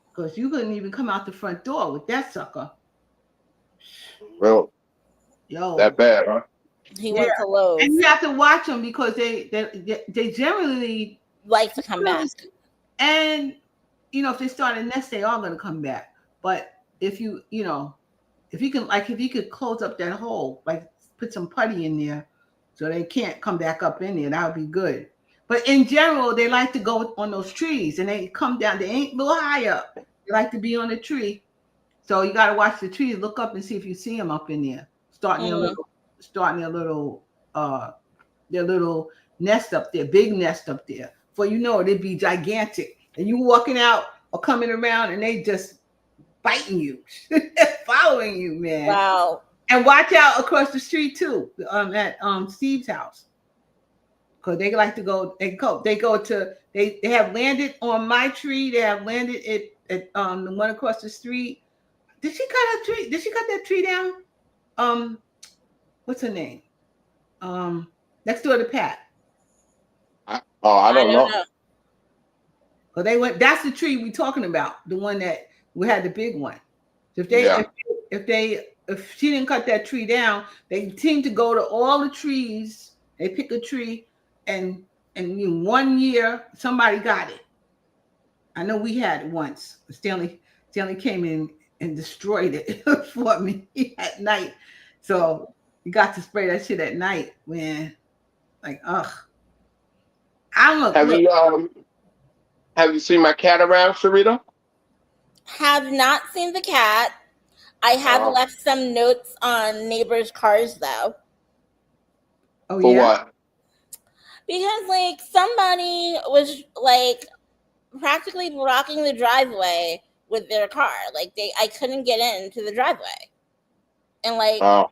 S1: because you couldn't even come out the front door with that sucker.
S3: Well,
S1: Yo.
S3: that bad, huh?
S2: He went to Lowe's.
S1: And you have to watch them because they generally
S2: like to come back.
S1: And if they start a nest, they are going to come back. But if if you could close up that hole, like put some putty in there, so they can't come back up in there, that would be good. But in general, they like to go on those trees, and they come down. They ain't real high up. They like to be on the tree. So you got to watch the trees. Look up and see if you see them up in there, starting their little nest up there, big nest up there. For it'd be gigantic. And you walking out or coming around, and they just biting you, following you, man.
S2: Wow.
S1: And watch out across the street too, at Steve's house, because they like to go. They have landed on my tree. They have landed at the one across the street. Did she cut a tree? Did she cut that tree down? What's her name? Next door to Pat.
S3: I don't know.
S1: So they went. That's the tree we talking about. The one that we had the big one. If they
S3: Yeah.
S1: if she didn't cut that tree down, they seem to go to all the trees. They pick a tree, and in 1 year somebody got it. I know we had it once. Stanley came in and destroyed it for me at night. So you got to spray that shit at night, man. Like, ugh. I don't
S3: Have
S1: look.
S3: you have you seen my cat around, Sherrita?
S2: Have not seen the cat. I have
S3: Uh,
S2: left some notes on neighbors' cars though.
S1: Oh
S3: for
S1: yeah.
S3: what?
S2: Because like somebody was like practically blocking the driveway with their car. Like I couldn't get into the driveway. And like
S3: Oh,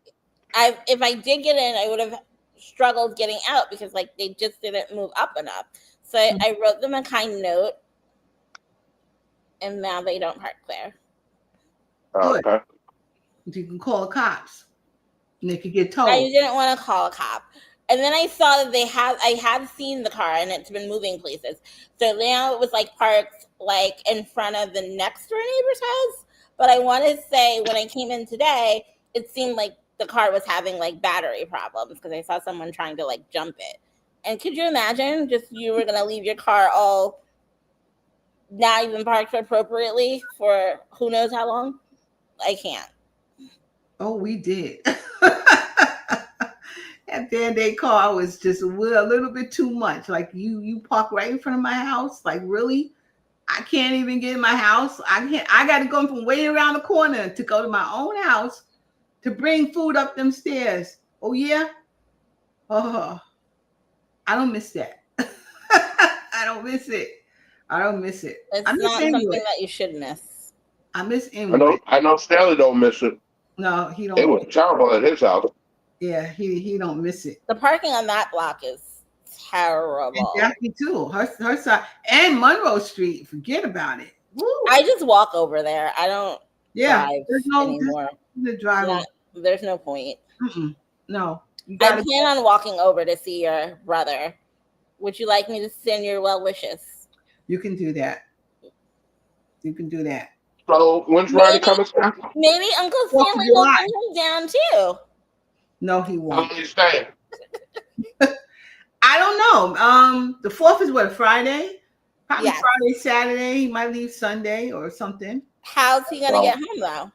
S2: if I did get in, I would have struggled getting out because like they just didn't move up enough. So I wrote them a kind note, and now they don't park there.
S1: Good.
S3: okay.
S1: You can call the cops, and they could get
S2: I
S1: towed.
S2: didn't want to call a cop. And then I saw that I had seen the car and it's been moving places. So now it was like parked like in front of the next door neighbor's house. But I want to say when I came in today, it seemed like the car was having like battery problems because I saw someone trying to like jump it. And could you imagine just you were going to leave your car all not even parked appropriately for who knows how long? I can't.
S1: Oh, we did. That damn day car was just a little bit too much. Like you park right in front of my house. Like really, I can't even get in my house. I can't. I got to go from way around the corner to go to my own house to bring food up them stairs. Oh yeah. Oh, I don't miss that. I don't miss it. I don't miss it. I
S2: It's
S1: miss
S2: not something
S1: Inwood.
S2: that you should miss.
S1: I miss Inwood.
S3: I know Stanley don't miss it.
S1: No, he
S3: It
S1: don't.
S3: was terrible at his house.
S1: Yeah, he don't miss it.
S2: The parking on that block is
S1: And
S2: terrible.
S1: Jackie too. Her side and Monroe Street. Forget about it. Woo.
S2: I just walk over there. I don't
S1: Yeah,
S2: drive
S1: there's no
S2: anymore.
S1: the driver.
S2: There's no point.
S1: No, you
S2: I
S1: gotta.
S2: plan on walking over to see your brother. Would you like me to send your well wishes?
S1: You can do that. You can do that.
S3: So when's Ronnie
S2: Maybe,
S3: coming back?
S2: maybe Uncle
S1: 4th of
S2: Stanley will
S1: July.
S2: bring him down too.
S1: No, he
S3: How
S1: won't.
S3: long you staying?
S1: I don't know. The 4th is what, Friday? Probably
S2: Yes.
S1: Friday, Saturday. He might leave Sunday or something.
S2: How's he gonna get home though?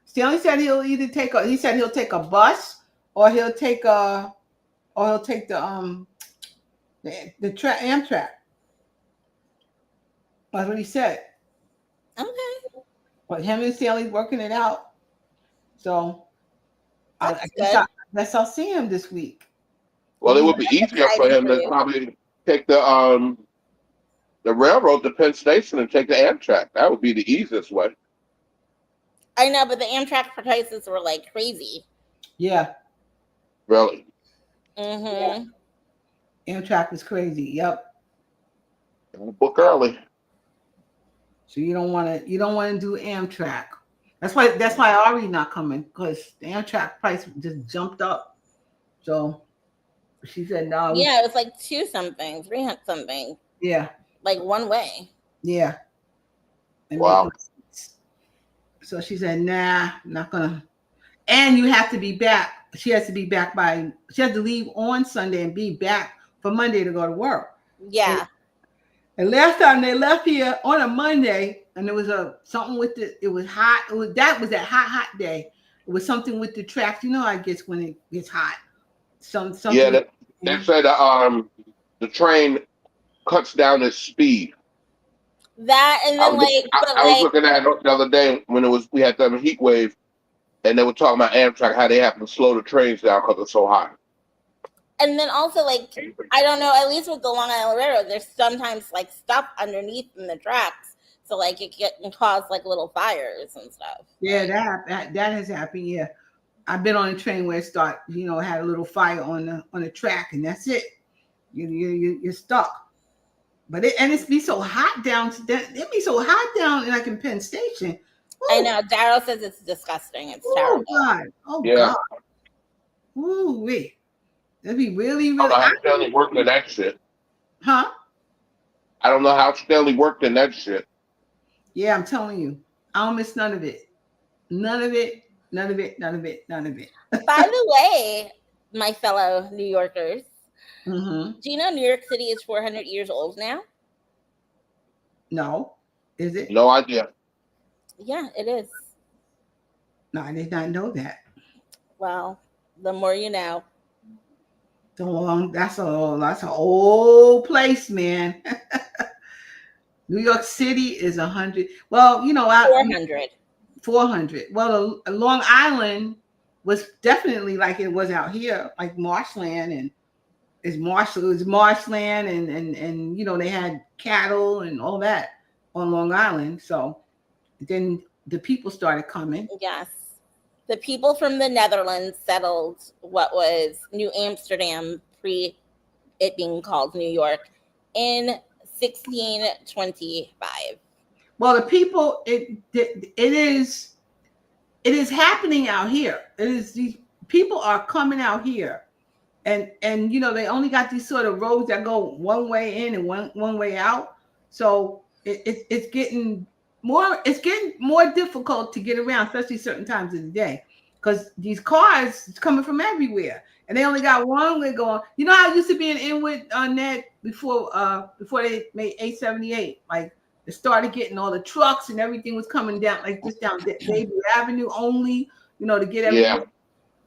S1: Stanley said he'll either take a. He said he'll take a bus or he'll take the Amtrak. That's what he said.
S2: Okay,
S1: But him and Stanley's working it out. So
S2: that's
S1: I
S2: good.
S1: guess I'll see him this week.
S3: Well, it would be
S2: That's
S3: easier for
S2: exciting
S3: him
S2: for
S3: to
S2: you.
S3: probably take the railroad to Penn Station and take the Amtrak. That would be the easiest way.
S2: I know, but the Amtrak prices were like crazy.
S1: Yeah,
S3: Really.
S2: Mm-hmm.
S1: Amtrak is crazy. Yep.
S3: Book early.
S1: So you don't want to do Amtrak. That's why Ari not coming because the Amtrak price just jumped up. So she said no.
S2: Yeah, it was like 300 something,
S1: Yeah.
S2: like one way.
S1: Yeah. And
S3: Wow.
S1: so she said, nah, not gonna. And you have to be back. She has to be back she had to leave on Sunday and be back for Monday to go to work.
S2: Yeah.
S1: And last time they left here on a Monday, and there was something with it was hot. That was that hot day. It was something with the tracks. You know how it gets when it gets hot. Something.
S3: Yeah, they said the train cuts down its speed.
S2: That and then
S3: I was looking at it the other day when we had the heat wave, and they were talking about Amtrak how they have to slow the trains down because it's so hot.
S2: and then also like I don't know, at least with the Long Island Railroad, there's sometimes like stuff underneath in the tracks, so like it can cause like little fires and stuff.
S1: Yeah, that has happened. Yeah, I've been on a train where it had a little fire on the track, and that's it. You're stuck. But it's be so hot down. It be so hot down like in Penn Station. Ooh.
S2: I know. Daryl says it's disgusting. It's terrible.
S1: God. Oh
S3: Yeah.
S1: God. Ooh wee. That'd be really,
S3: I
S1: really.
S3: don't know how Stanley working that shit.
S1: Huh?
S3: I don't know how Stanley worked in that shit.
S1: Yeah, I'm telling you, I don't miss none of it. None of it. None of it. None of it. None of it.
S2: By the way, my fellow New Yorkers,
S1: Mm-hmm.
S2: do you know New York City is 400 years old now?
S1: No, is it?
S3: No idea.
S2: Yeah, it is.
S1: No, I did not know that.
S2: Well, the more you know.
S1: That's an old place, man. New York City is 100. Well,
S2: 400.
S1: 400. Well, Long Island was definitely like it was out here, like marshland, and it was marshland, and they had cattle and all that on Long Island. So then the people started coming.
S2: Yes. The people from the Netherlands settled what was New Amsterdam pre it being called New York in 1625.
S1: Well, the people, it is happening out here. It is these people are coming out here, and they only got these sort of roads that go one way in and one way out. So it's getting more difficult to get around, especially certain times of the day, because these cars is coming from everywhere, and they only got one way going. You know how it used to be in Inwood on that before they made 878, like they started getting all the trucks and everything was coming down like just down Davie Avenue only, to get everything.
S3: Yeah.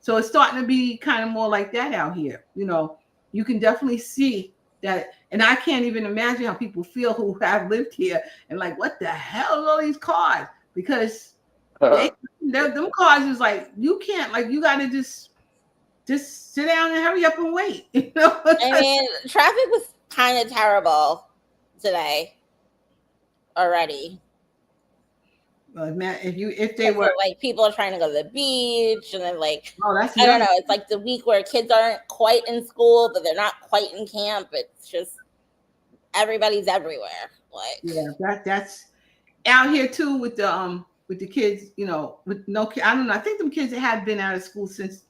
S1: So it's starting to be kind of more like that out here. You can definitely see that. And I can't even imagine how people feel who have lived here and like, what the hell are all these cars? Because them cars is like, you can't, like, you got to just sit down and hurry up and wait.
S2: I mean, traffic was kind of terrible today already.
S1: Well, man, if they were
S2: like people are trying to go to the beach, and then like
S1: that's
S2: I don't know, it's like the week where kids aren't quite in school, but they're not quite in camp. It's just everybody's everywhere. Like
S1: that's out here too with the kids. With no kid. I don't know. I think them kids had been out of school since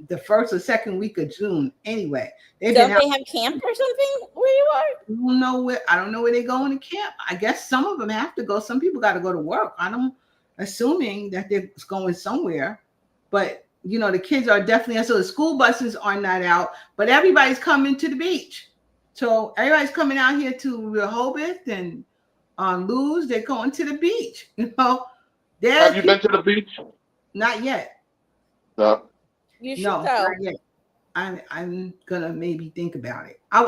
S1: the first or second week of June. Anyway,
S2: don't they have camp or something where you are?
S1: I don't know where they're going to camp. I guess some of them have to go. Some people got to go to work. I'm assuming that they're going somewhere. But the kids are definitely, so the school buses are not out, but everybody's coming to the beach. So everybody's coming out here to Rehoboth and Luz. They're going to the beach.
S3: Have you been to the beach?
S1: Not yet.
S3: No.
S2: You should go. Not yet.
S1: I'm gonna maybe think about it. I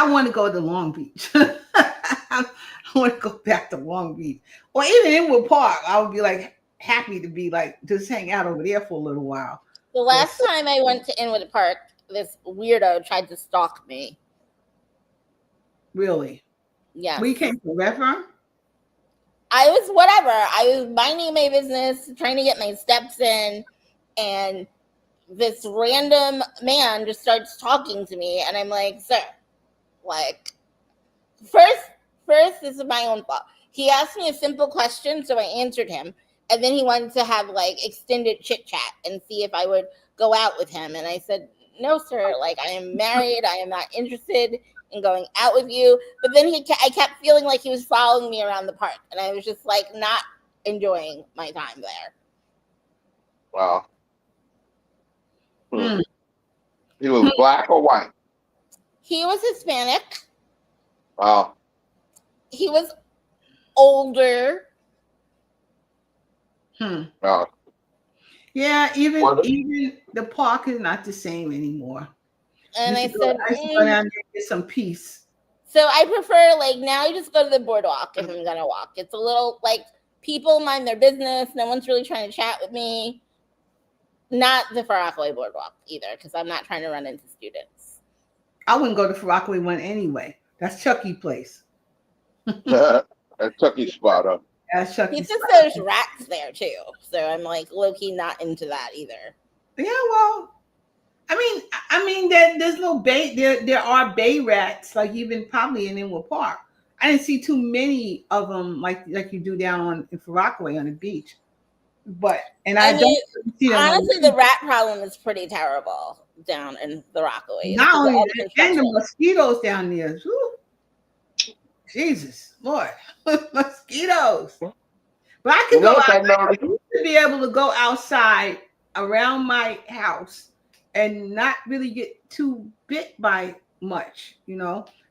S1: want to go to Long Beach. I want to go back to Long Beach, or even Inwood Park. I would be like happy to be like just hang out over there for a little while.
S2: The last time I went to Inwood Park, this weirdo tried to stalk me.
S1: Really?
S2: Yeah.
S1: We came from Redfern.
S2: I was minding my business, trying to get my steps in, and this random man just starts talking to me, and I'm like, sir, like, first, this is my own fault. He asked me a simple question, so I answered him, and then he wanted to have like extended chit chat and see if I would go out with him, and I said, no, sir, like, I am married, I am not interested in going out with you. But then I kept feeling like he was following me around the park, and I was just like not enjoying my time there.
S3: Wow. He was black or white?
S2: He was Hispanic.
S3: Wow.
S2: He was older.
S3: Wow.
S1: Yeah, even the park is not the same anymore.
S2: And I said,
S1: I should go down there and get some peace.
S2: So I prefer, like, now you just go to the boardwalk if I'm gonna walk. It's a little like people mind their business. No one's really trying to chat with me. Not the Far Rockaway boardwalk either, because I'm not trying to run into students.
S1: I wouldn't go to Far Rockaway one anyway. That's Chucky place.
S3: That's Chucky's spot up.
S1: That's Chucky.
S2: He says there's rats there too, so I'm like low-key not into that either.
S1: Yeah, well, I mean, there's no bay. There are bay rats, like even probably in Inwood Park. I didn't see too many of them like you do down in Far Rockaway on the beach. But I don't see them.
S2: Honestly, the rat problem is pretty terrible down in the Rockaway.
S1: Not only that, and the mosquitoes down there. Whew. Jesus, Lord, mosquitoes. But I
S3: You
S1: can go
S3: know what
S1: out.
S3: that
S1: I
S3: nerve?
S1: used to be able to go outside around my house and not really get too bit by much.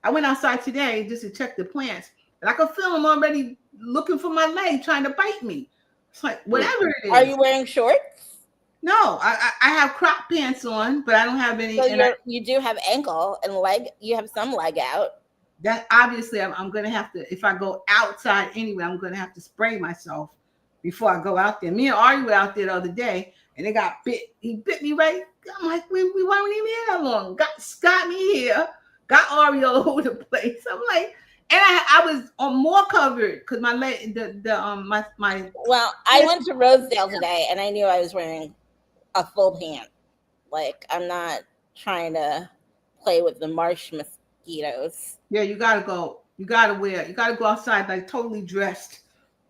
S1: I went outside today just to check the plants, and I could feel them already looking for my leg, trying to bite me. It's like whatever it is.
S2: Are you wearing shorts?
S1: No, I have crop pants on, but I don't have any.
S2: So
S1: And
S2: you do have ankle and leg. You have some leg out.
S1: that obviously I'm gonna have to. If I go outside anyway, I'm gonna have to spray myself before I go out there. Me and Ari were out there the other day, and they got bit. He bit me right. I'm like, we weren't even here that long. Got me here. Got Ari all over the place. I'm like, and I was on more covered because my leg, my.
S2: Well, I went to Rosedale today, and I knew I was wearing a full pant. Like, I'm not trying to play with the marsh mosquitoes.
S1: Yeah, you gotta go. You gotta go outside like totally dressed,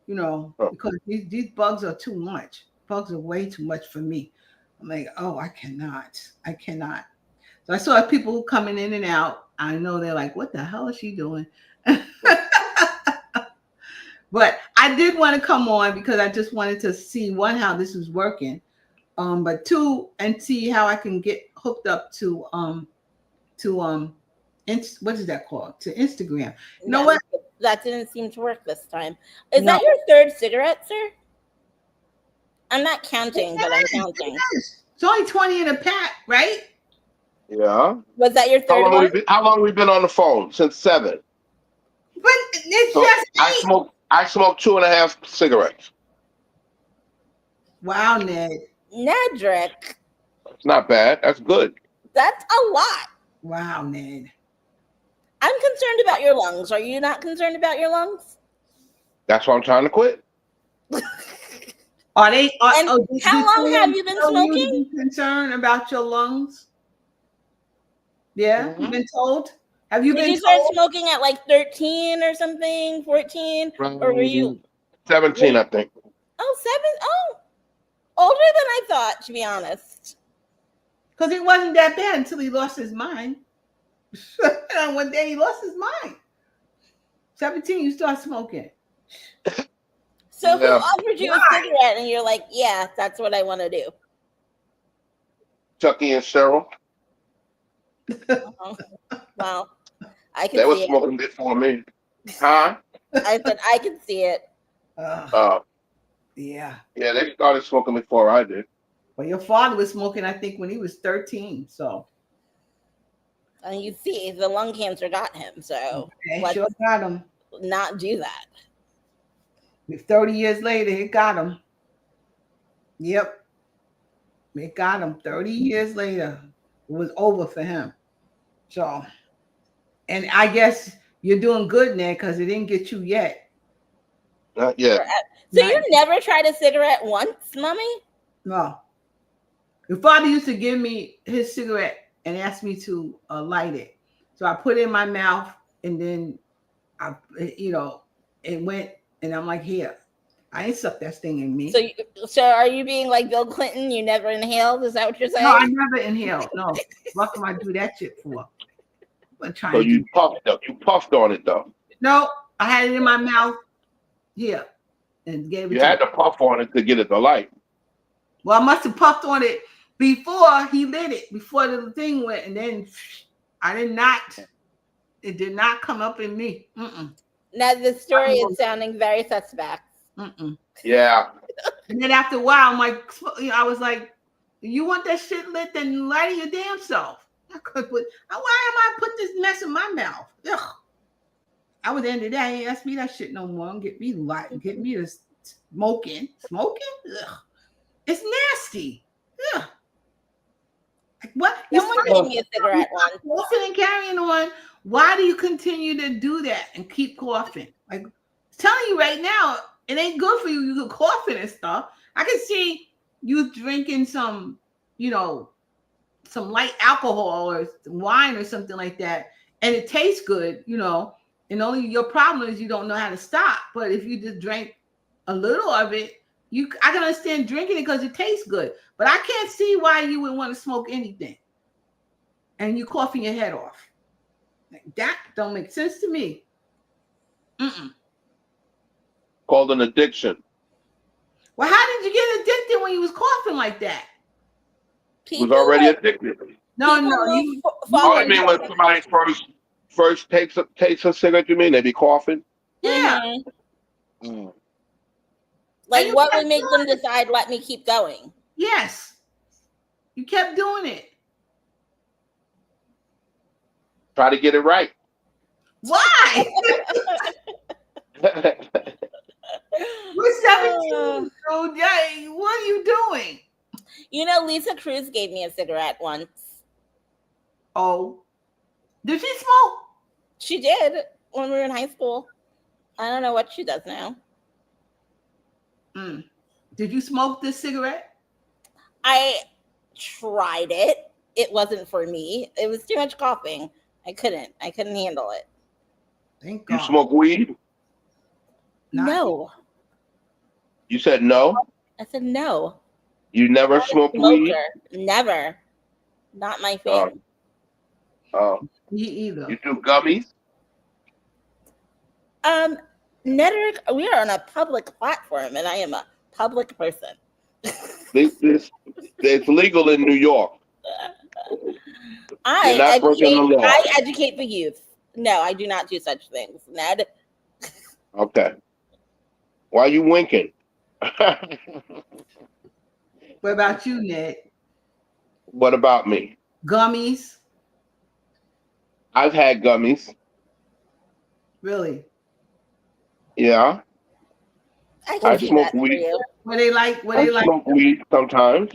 S1: because these bugs are too much. Bugs are way too much for me. I'm like, oh, I cannot. So I saw people coming in and out. I know they're like, what the hell is she doing? But I did want to come on because I just wanted to see one, how this was working. But two, and see how I can get hooked up to what is that called? To Instagram. You know what?
S2: That didn't seem to work this time. Is that your third cigarette, sir? I'm not counting, but I'm counting.
S1: It's only 20 in a pack, right?
S3: Yeah.
S2: Was that your third one?
S3: How long have we been on the phone? Since 7.
S1: But it's just 8.
S3: I smoked 2.5 cigarettes.
S1: Wow, Ned.
S2: Nedrick.
S3: It's not bad. That's good.
S2: That's a lot.
S1: Wow, Ned.
S2: I'm concerned about your lungs. Are you not concerned about your lungs?
S3: That's why I'm trying to quit.
S1: Are they?
S2: How long have you been smoking?
S1: You be concerned about your lungs? Yeah, you've been told. Have you been?
S2: Did you start smoking at like 13 or something, 14, or were you
S3: 17? I think.
S2: Oh, 7. Oh, older than I thought, to be honest.
S1: Because it wasn't that bad until he lost his mind. And one day he lost his mind. 17, you start smoking.
S2: So who offered you a cigarette and you're like, yeah, that's what I want to do?
S3: Chucky and Cheryl.
S2: Well, I can see it.
S3: They were smoking before me. Huh?
S2: I said, I can see it.
S1: Yeah.
S3: Yeah, they started smoking before I did.
S1: Well, your father was smoking, I think, when he was 13. So.
S2: And you see, the lung cancer got him. So
S1: let's sure got him.
S2: Not do that.
S1: 30 years later, it got him. Yep. It got him 30 years later. It was over for him. So, and I guess you're doing good, Ned, because it didn't get you yet.
S3: Not yet.
S2: So you never tried a cigarette once, Mommy?
S1: No. Your father used to give me his cigarette and ask me to light it. So I put it in my mouth, and then it went, and I'm like, here. I ain't sucked that thing in me.
S2: So are you being like Bill Clinton? You never inhaled? Is that what you're saying?
S1: No, I never inhaled. No. What am I do that shit for?
S3: So you puffed on it though.
S1: No, I had it in my mouth here and gave it.
S3: You had to puff on it to get it to light.
S1: Well, I must have puffed on it before he lit it, before the thing went, and then it did not come up in me. Mm-mm.
S2: Now the story is sounding very suspect.
S1: Mm-mm.
S3: Yeah.
S1: And then after a while, I was like, you want that shit lit, then light it your damn self. Why am I put this mess in my mouth? Ugh. I was the end of the day, ain't ask me that shit no more. Get me to smoking. Ugh. It's nasty. Ugh. Like what?
S2: Someone gave me a cigarette once.
S1: Coughing and carrying on. Why do you continue to do that and keep coughing? Like, I'm telling you right now, it ain't good for you. You're coughing and stuff. I can see you drinking some light alcohol or wine or something like that, and it tastes good, and only your problem is you don't know how to stop. But if you just drink a little of it, I can understand drinking it because it tastes good. But I can't see why you would want to smoke anything and you coughing your head off. Like, that don't make sense to me. Mm-mm.
S3: Called an addiction.
S1: Well, how did you get addicted when you was coughing like that?
S3: Was
S2: People
S3: already
S2: like
S3: addicted.
S1: No,
S2: people
S1: no,
S2: move
S1: you
S3: Oh,
S1: were
S3: I
S2: forward.
S3: mean, when somebody first takes a cigarette, you mean they be coughing?
S1: yeah,
S2: Hmm.
S3: Mm.
S1: and
S2: Like,
S1: you
S2: what
S1: kept
S2: would make them
S1: doing it.
S2: decide? Let me keep going.
S1: Yes, you kept doing it.
S3: Try to get it right.
S1: Why? We're
S2: Uh,
S1: 17. So, Jay, what are you doing?
S2: Lisa Cruz gave me a cigarette once.
S1: Oh, did she smoke?
S2: She did when we were in high school. I don't know what she does now.
S1: Mm. Did you smoke this cigarette?
S2: I tried it. It wasn't for me. It was too much coughing. I couldn't. I couldn't handle it.
S1: Thank
S3: You
S1: God.
S3: smoke weed?
S1: Not yet.
S2: No.
S3: You said no?
S2: I said no.
S3: You never
S2: Not a
S3: smoked weed?
S2: smoker. Never. Not my
S3: Oh,
S2: thing.
S3: oh.
S1: Me either.
S3: You do gummies?
S2: Um, Nedrick, we are on a public platform, and I am a public person.
S3: It's legal in New York. You're
S2: I
S3: not breaking the
S2: educate.
S3: law.
S2: I educate the youth. No, I do not do such things, Ned.
S3: Okay. Why are you winking?
S1: What about you, Ned?
S3: What about me?
S1: Gummies?
S3: I've had gummies.
S1: Really?
S3: Yeah.
S2: I can
S3: I
S2: see
S3: smoke
S2: that for
S3: weed.
S2: you.
S1: What they like? What
S3: I
S1: they like?
S3: smoke weed sometimes.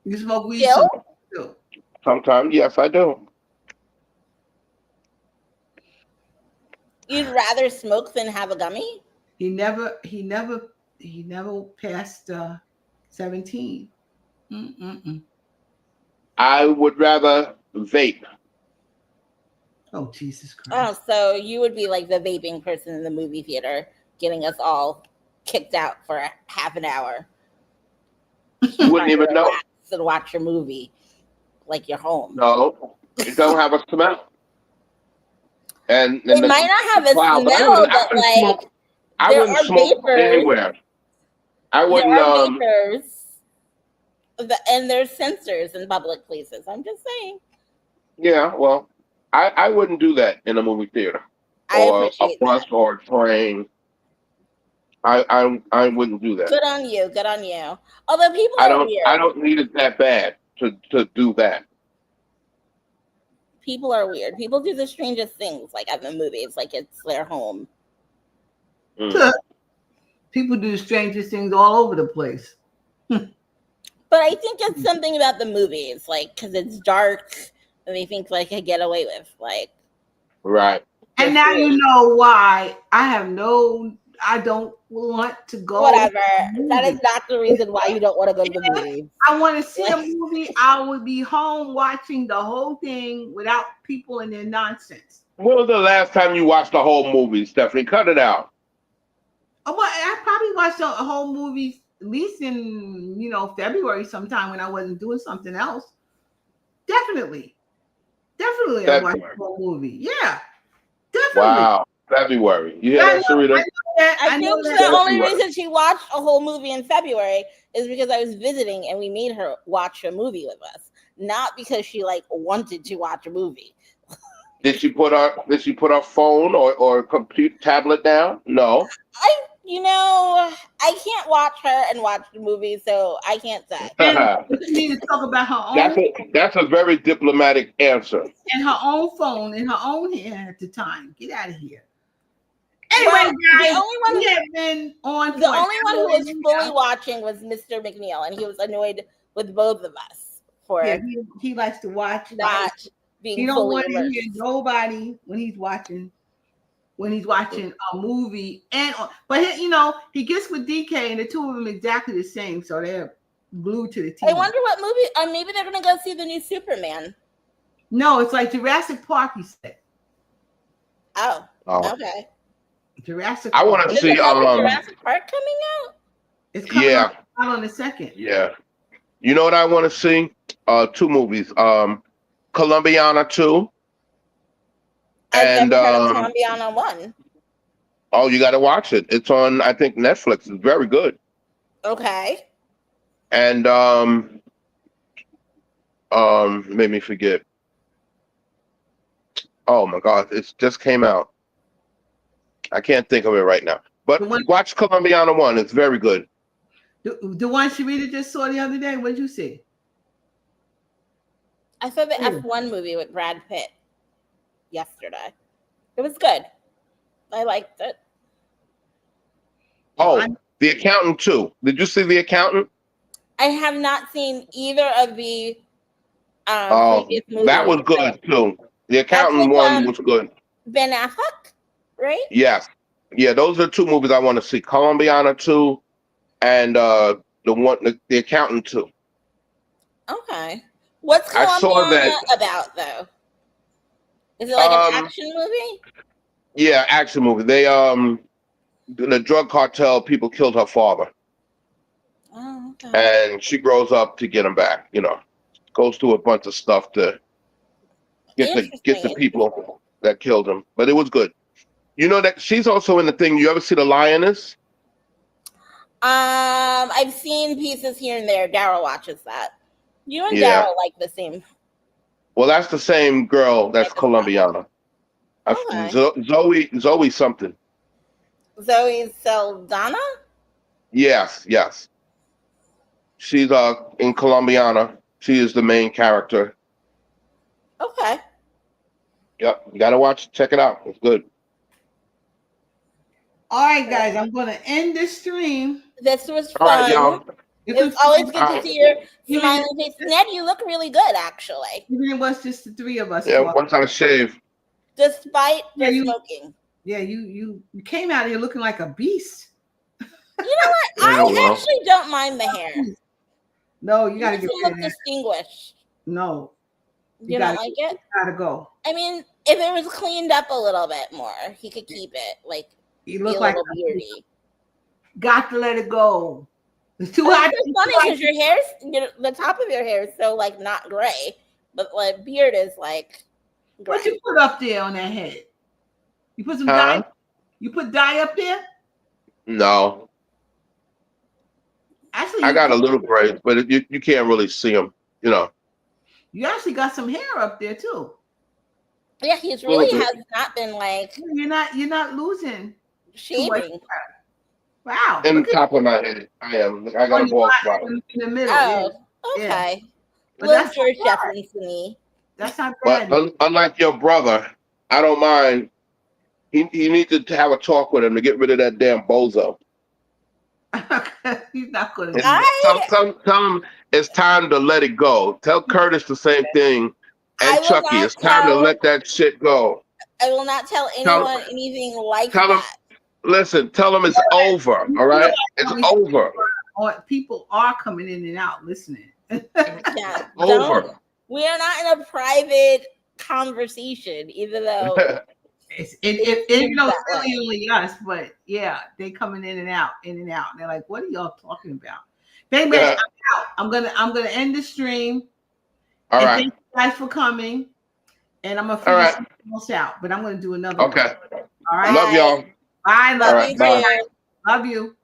S1: You smoke weed
S2: Jill,
S1: too.
S3: Sometimes, yes, I do.
S2: you'd rather smoke than have a gummy?
S1: He never passed 17. Mm-mm-mm.
S3: I would rather vape.
S1: Oh, Jesus Christ.
S2: Oh, so you would be like the vaping person in the movie theater, getting us all kicked out for a half an hour,
S3: You wouldn't
S2: trying to
S3: even know.
S2: relax and watch your movie like you're home.
S3: No, it don't have a smell. And
S2: It
S3: the
S2: might not have a
S3: clouds.
S2: smell, but like
S3: I
S2: there
S3: wouldn't
S2: are
S3: smoke
S2: vapors.
S3: anywhere. I
S2: There
S3: wouldn't.
S2: are vapors, and there's sensors in public places. I'm just saying.
S3: Yeah. Well, I wouldn't do that in a movie theater
S2: I
S3: or a
S2: appreciate
S3: bus
S2: that.
S3: or a train. I wouldn't do that.
S2: Good on you. Good on you. Although people
S3: I
S2: are
S3: don't. I
S2: weird.
S3: don't need it that bad to do that.
S2: People are weird. People do the strangest things, like at the movies, like it's their home.
S3: Mm.
S1: People do the strangest things all over the place.
S2: But I think it's something about the movies, like because it's dark, and they think like I get away with like.
S3: Right.
S1: And
S2: They're
S1: now you
S2: free.
S1: know why I don't want to go to
S2: Whatever.
S1: the
S2: That is
S1: movie.
S2: not the reason why you don't want to go to the
S1: If
S2: movies.
S1: I want to see a movie, I would be home watching the whole thing without people and their nonsense.
S3: When was the last time you watched the whole movie, Stephanie? Cut it out.
S1: Well, I probably watched a whole movie at least in February sometime when I wasn't doing something else. Definitely, I watched
S3: February.
S1: the whole movie. Yeah, definitely.
S3: Wow. February. You hear
S1: I
S3: that,
S1: know, I
S3: Sherrita?
S1: know that.
S2: I
S1: I know
S2: think
S1: that.
S2: the only
S3: February.
S2: reason she watched a whole movie in February is because I was visiting and we made her watch a movie with us, not because she like wanted to watch a movie.
S3: Did she put her phone or computer tablet down? No.
S2: I can't watch her and watch the movie, so I can't say.
S1: And she need to talk about her own
S3: That's a very diplomatic answer.
S1: and her own phone in her own hand at the time. Get out of here.
S2: Well,
S1: Anyway, guys, we have been on
S2: the
S1: for
S2: only one who was
S1: an
S2: fully
S1: hour.
S2: watching was Mr. McNeil, and he was annoyed with both of us for
S1: Yeah, he likes to watch.
S2: not
S1: He
S2: being
S1: don't
S2: fully
S1: want to hear
S2: immersed.
S1: nobody when he's watching a movie. But he gets with DK, and the two of them exactly the same, so they're glued to the
S2: I
S1: TV.
S2: wonder what movie. Maybe they're gonna go see the new Superman.
S1: No, it's like Jurassic Park. He said
S2: Oh,
S3: Oh.
S2: okay.
S1: Jurassic.
S3: I
S1: Park.
S3: want to
S2: There's
S3: see.
S2: another Jurassic Park coming out.
S1: It's coming
S3: Yeah.
S1: out on the 2nd.
S3: Yeah. You know what I want to see? Two movies. Columbiana 2.
S2: I've
S3: And
S2: never heard of Colombiana 1.
S3: oh, you got to watch it. It's on, I think, Netflix. It's very good.
S2: Okay.
S3: And made me forget. Oh my God, it just came out. I can't think of it right now. But watch Colombiana 1. It's very good.
S1: The one Sherrita just saw the other day. What did you see?
S2: I saw the F1 movie with Brad Pitt yesterday. It was good. I liked it.
S3: Oh, The Accountant 2. Did you see The Accountant?
S2: I have not seen either of the
S3: Oh,
S2: previous movies.
S3: that was good too. The Accountant
S2: with,
S3: 1 was good.
S2: Ben Affleck, right?
S3: Yes. Yeah, those are 2 movies I want to see. Colombiana 2 and the Accountant 2.
S2: Okay. What's
S3: I saw
S2: Colombiana
S3: that.
S2: about though? Is it like an action movie?
S3: Yeah, action movie. They the drug cartel people killed her father.
S2: Oh, okay.
S3: And she grows up to get him back, Goes through a bunch of stuff to get the people that killed him. But it was good. You know that she's also in the thing. You ever see The Lioness?
S2: I've seen pieces here and there. Daryl watches that. You and
S3: Yeah.
S2: Daryl like the same.
S3: Well, that's the same girl that's Colombiana.
S2: Okay.
S3: Zoe something.
S2: Zoe Saldana?
S3: Yes. She's in Colombiana. She is the main character.
S2: Okay.
S3: Yep. You gotta watch it. Check it out. It's good.
S1: All right, guys, I'm going to end this stream.
S2: This was fun.
S3: All right, y'all.
S2: It's always good to see your smiling face. Ned, you look really good, actually.
S1: Even it was just the 3 of us.
S3: Yeah, once I shave.
S2: Despite the smoking.
S1: Yeah, you came out here looking like a beast.
S2: You know what? I actually don't mind the hair.
S1: No, you got to get
S2: look distinguished.
S1: No.
S2: You don't like it?
S1: Gotta go.
S2: I mean, if it was cleaned up a little bit more, he could keep it. Like,
S1: you look like
S2: a beardy.
S1: Got to let it go. It's too hot.
S2: It's funny because your hair's, the top of your hair is so like not gray, but like beard is like gray.
S1: What you put up there on that head? You put some dye? You put dye up there?
S3: No.
S1: Actually,
S3: I got a little braids, but you can't really see them,
S1: You actually got some hair up there too.
S2: Yeah, he's really has not been like.
S1: You're not losing.
S2: Shaving.
S1: Wow.
S3: In the top of my head, I am. I got a bald spot.
S1: In the middle.
S2: Oh, okay.
S1: But
S2: that's George Jefferson to me.
S1: That's not bad.
S3: But unlike your brother, I don't mind. You need to have a talk with him to get rid of that damn bozo.
S1: He's not going to.
S3: Tell him it's time to let it go. Tell Curtis the same thing, and Chucky. It's time to let that shit go.
S2: I will not tell anyone anything like that.
S3: Listen, tell him it's over. All right, it's over.
S1: People are coming in and out listening.
S2: Yeah,
S3: over.
S2: We are not in a private conversation, even though.
S1: It's really only us, but yeah, they coming in and out. They're like, "What are y'all talking about?" Baby, I'm out. I'm gonna end the stream.
S3: All right.
S1: Thank you guys for coming, and I'm gonna figure something else out. But I'm gonna do another.
S3: Okay.
S1: One. All right.
S3: Love y'all.
S1: Bye.
S2: Love you.
S1: Love you.